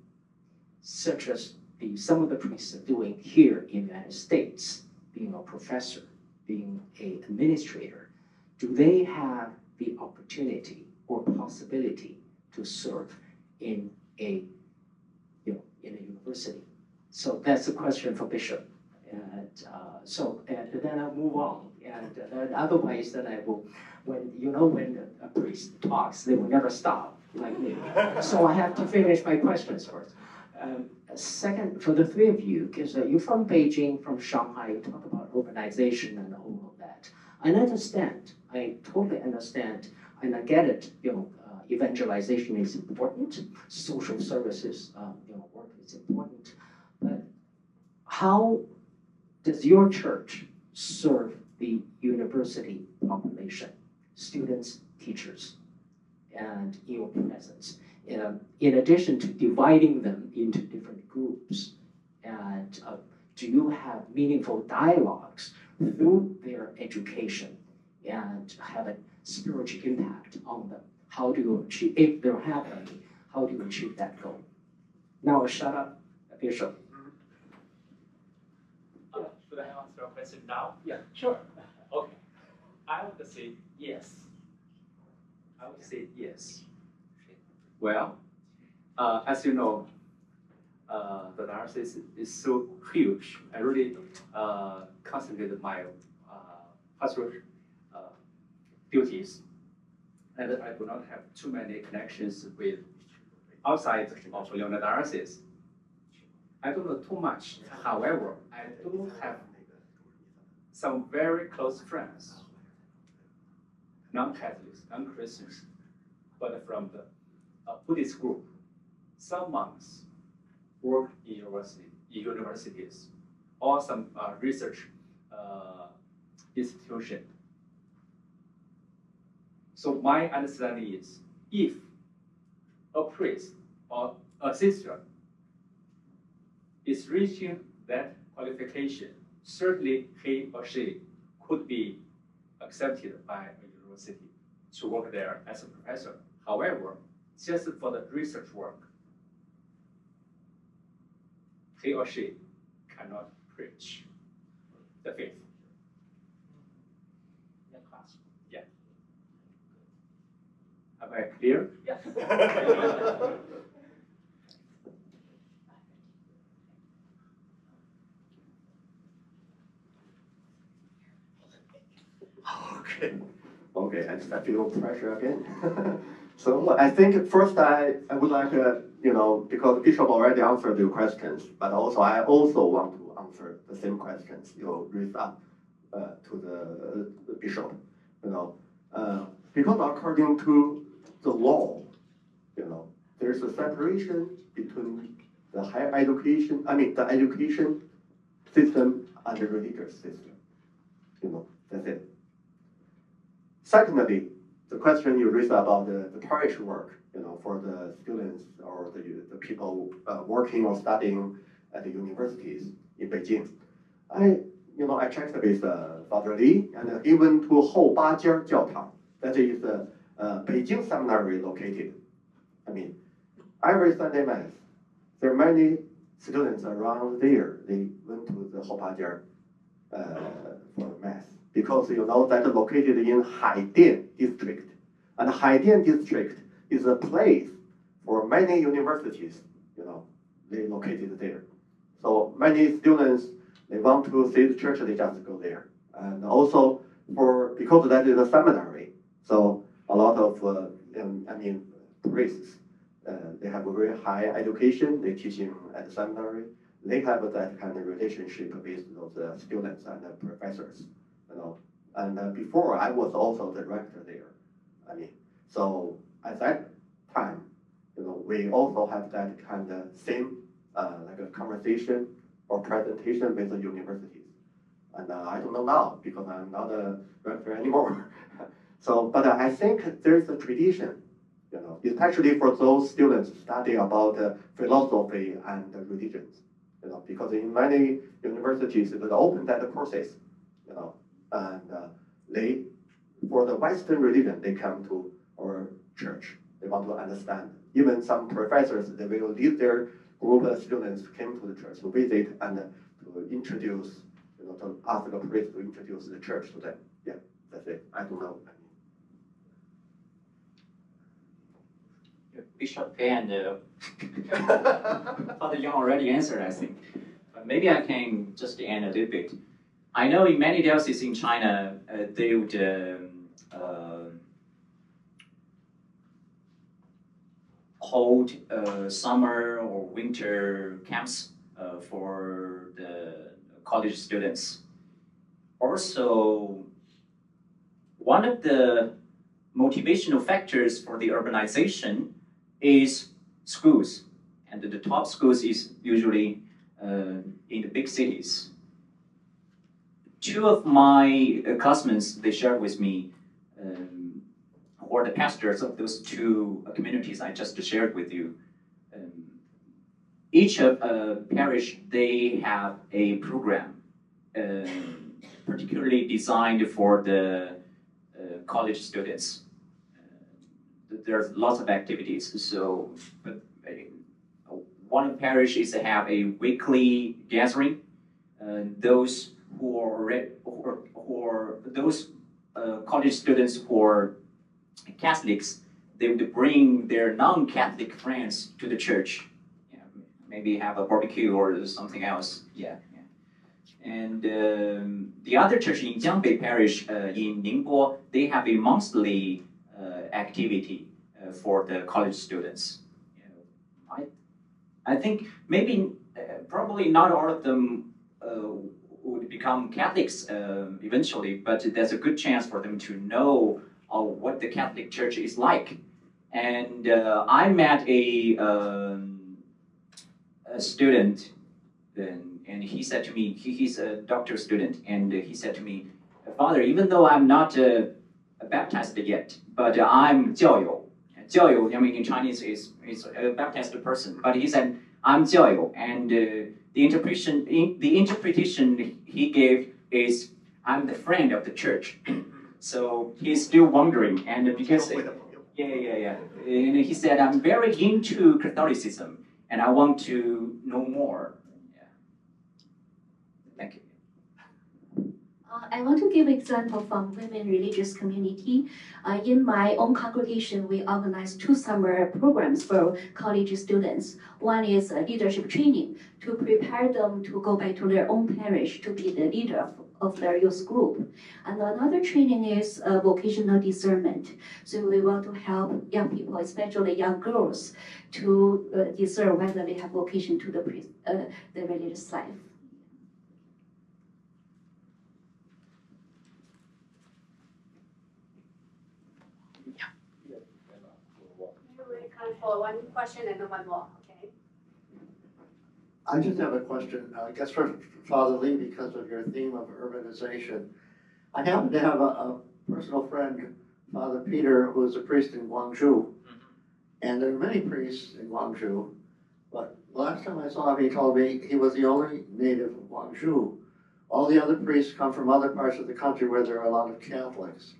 such as some of the priests are doing here in the United States, being a professor, being an administrator? Do they have the opportunity or possibility to serve in a university? So that's a question for Bishop. And then I'll move on. And there are other ways that I will, when a priest talks, they will never stop, like me. So I have to finish my questions first. Second, for the three of you, because you're from Beijing, from Shanghai, you talk about urbanization and all of that. I understand, I totally understand, and I get it, evangelization is important, social services, work is important, but how does your church serve the university population, students, teachers, and your presence? In addition to dividing them into different groups, and do you have meaningful dialogues through their education and have a spiritual impact on them? How do you achieve, if there have any, how do you achieve that goal? Now shut up, Bishop. Should I answer your question now? Yeah. Sure. Okay. I would say yes. I would say yes. Well, as you know, the diocese is so huge. I really concentrated my pastoral duties, and I do not have too many connections with outside of Leon diocese. I don't know too much. However, I do have some very close friends, non-Catholics, non-Christians, but from the Buddhist group. Some monks work in universities, or some research institution. So my understanding is, if a priest or a sister is reaching that qualification, certainly he or she could be accepted by a university to work there as a professor. However, just for the research work, he or she cannot preach the faith. Yeah. Am I clear? Yeah. Okay, I feel pressure again. So I think first I would like, because Bishop already answered your questions, but also I also want to answer the same questions you raised up to the Bishop, because according to the law, there's a separation between the higher education, the education system and the religious system, that's it. Secondly, the question you raised about the parish work, for the students or the people working or studying at the universities in Beijing. I checked with Father Li, and he went to Houbajie Jiaotang. That is the Beijing seminary located. Every Sunday Mass, there are many students around there. They went to the Houbajie for Mass. Because that located in Haidian district. And Haidian district is a place for many universities, they located there. So many students, they want to see the church, they just go there. And also, because that is a seminary, so a lot of, priests, they have a very high education, they teaching at the seminary. They have that kind of relationship with those students and professors. And before I was also the director there. So at that time, we also have that kind of same like a conversation or presentation with the universities. And I don't know now because I'm not a director anymore. But I think there's a tradition, especially for those students studying about philosophy and religions, because in many universities they open that courses, and they, for the Western religion, they come to our church. They want to understand. Even some professors, they will lead their group of students came to the church to visit and to introduce, to ask the priest to introduce the church to them. Yeah, that's it. I don't know. Bishop and Father Young already answered, I think. But maybe I can just add a little bit. I know in many dioceses in China, they would hold summer or winter camps for the college students. Also, one of the motivational factors for the urbanization is schools, and the top schools is usually in the big cities. Two of my classmates, they shared with me, or the pastors of those two communities I just shared with you. Each parish, they have a program particularly designed for the college students. There's lots of activities. So, but one parish is to have a weekly gathering. Those who are those college students who are Catholics, they would bring their non-Catholic friends to the church. Yeah, maybe have a barbecue or something else. Yeah. And the other church in Jiangbei Parish in Ningbo, they have a monthly activity for the college students. You know, I think maybe probably not all of them would become Catholics eventually, but there's a good chance for them to know what the Catholic Church is like. And I met a student, and he said to me, he's a doctor student, and he said to me, Father, even though I'm not baptized yet, but I'm 教友. 教友, I mean, in Chinese is a baptized person, but he said, I'm 教友, and the interpretation he gave is, I'm the friend of the church. So he's still wondering, and because yeah. And he said, I'm very into Catholicism, and I want to know more. Yeah. Thank you. I want to give example from women religious community. In my own congregation, we organize 2 summer programs for college students. One is leadership training to prepare them to go back to their own parish to be the leader of their youth group. And another training is vocational discernment. So we want to help young people, especially young girls, to discern whether they have vocation to the religious life. For one question and then one more, okay? I just have a question, I guess for Father Lee, because of your theme of urbanization. I happen to have a personal friend, Father Peter, who is a priest in Guangzhou. And there are many priests in Guangzhou, but last time I saw him, he told me he was the only native of Guangzhou. All the other priests come from other parts of the country where there are a lot of Catholics.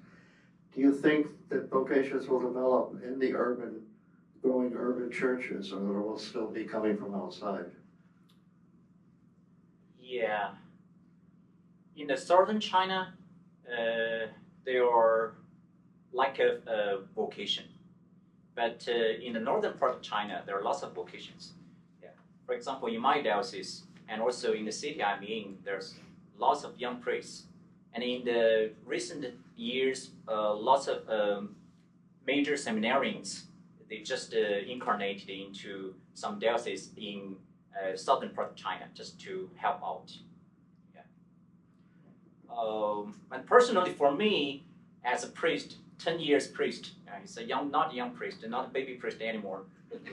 Do you think that vocations will develop in the growing urban churches, or will still be coming from outside? Yeah. In the southern China, there are lack of vocation. But in the northern part of China, there are lots of vocations. Yeah. For example, in my diocese, and also in the city I'm in, there's lots of young priests. And in the recent years, lots of major seminarians, they just incarnated into some dioceses in southern part of China just to help out. Yeah. And personally, for me, as a priest, 10 years priest, he's not a young priest, not a baby priest anymore.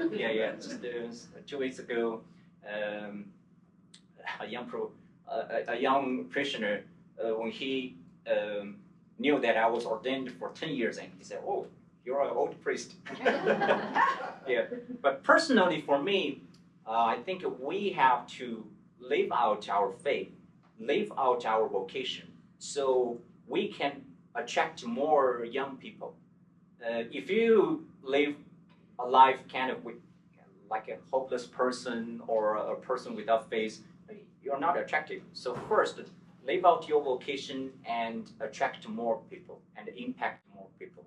Yeah. Just 2 weeks ago, a young parishioner, when he knew that I was ordained for 10 years, and he said, "Oh, you're an old priest." Yeah, but personally for me, I think we have to live out our faith, live out our vocation, so we can attract more young people. If you live a life kind of like a hopeless person or a person without faith, you're not attractive. So first, live out your vocation and attract more people and impact more people.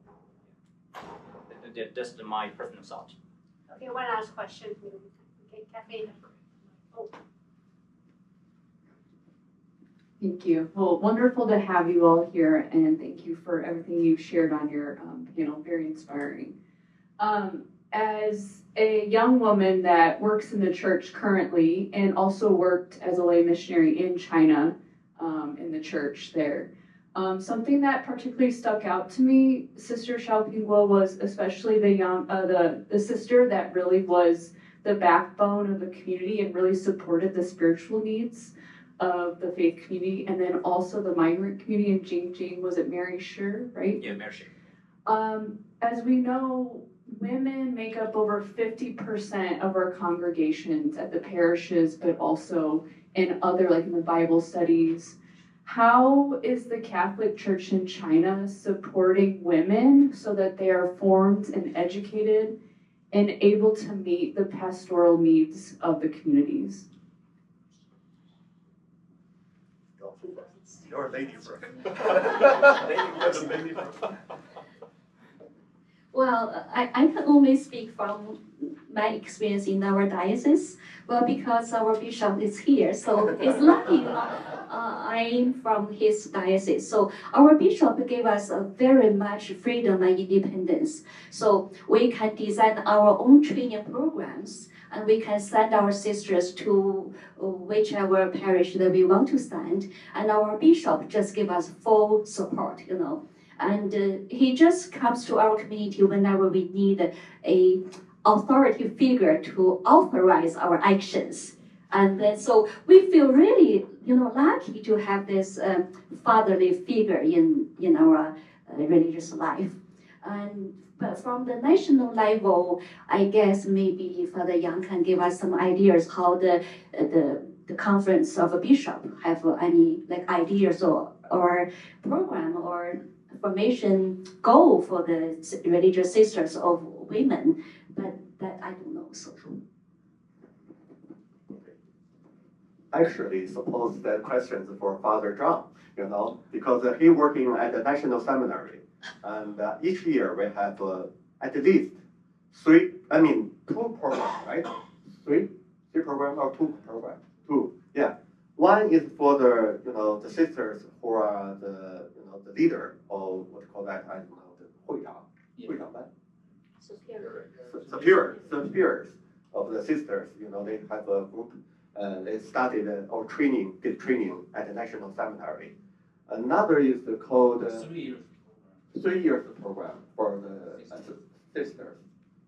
That's my personal thought. Okay, one last question. Okay, Kathleen. Oh. Thank you. Well, wonderful to have you all here, and thank you for everything you've shared on your panel. Very inspiring. As a young woman that works in the church currently and also worked as a lay missionary in China, in the church there, something that particularly stuck out to me, Sister Xiaoping, was especially the sister that really was the backbone of the community and really supported the spiritual needs of the faith community, and then also the migrant community in Jingjing. Was it Mary Shi, right? Yeah, Mary Shi. As we know, women make up over 50% of our congregations at the parishes, but also in other, like in the Bible studies. How is the Catholic Church in China supporting women so that they are formed and educated and able to meet the pastoral needs of the communities? You're a lady first. Well, I can only speak from my experience in our diocese. Well, because our bishop is here, so it's lucky I'm from his diocese. So our bishop gave us very much freedom and independence. So we can design our own training programs, and we can send our sisters to whichever parish that we want to send. And our bishop just give us full support, And he just comes to our community whenever we need a authority figure to authorize our actions. And then, so we feel really, lucky to have this fatherly figure in our religious life. But from the national level, I guess maybe Father Yang can give us some ideas how the conference of a bishop have any ideas or program or formation goal for the religious sisters of women, but that I don't know. So. Actually, suppose that question is for Father John, because he working at the National Seminary, and each year we have at least two programs, right? Three programs or two programs? Two, yeah. One is for the sisters who are the leader of what you call that, I don't know, the 会长, superiors of the sisters. They have a group. They started did training at the National Seminary. Another is called 3 years program for the sisters.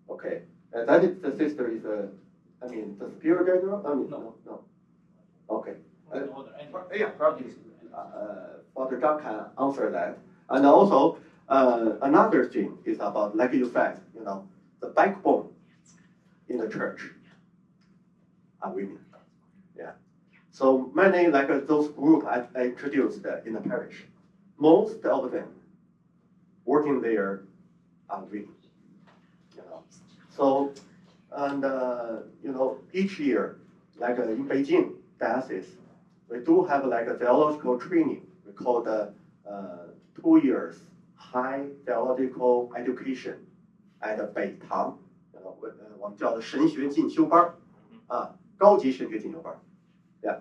Okay, that is the sister is the superior general. No. Okay. Yeah, probably. Father John can answer that. And also, another thing is about, like you said, the backbone in the church are women. Yeah. So many, like those groups I introduced in the parish, most of them working there are women. So, and each year, like in Beijing diocese, we do have like a theological training. We call the 2 years high theological education at 北堂，我们叫的神学进修班啊，高级神学进修班。Yeah,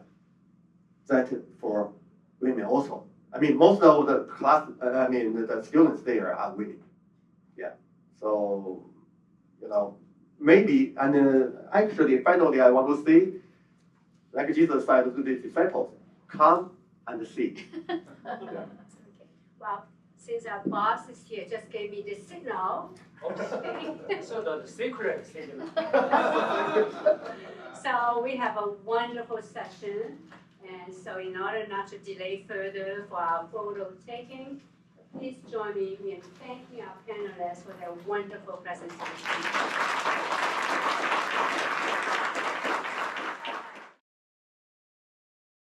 that for women also. Most of the class, the students there are women. Yeah, so maybe, and actually, finally, I want to say, like Jesus said to the disciples, come and see. Yeah. Well, since our boss is here, just gave me the signal. So the secret signal. So we have a wonderful session. And so in order not to delay further for our photo taking, please join me in thanking our panelists for their wonderful presentation.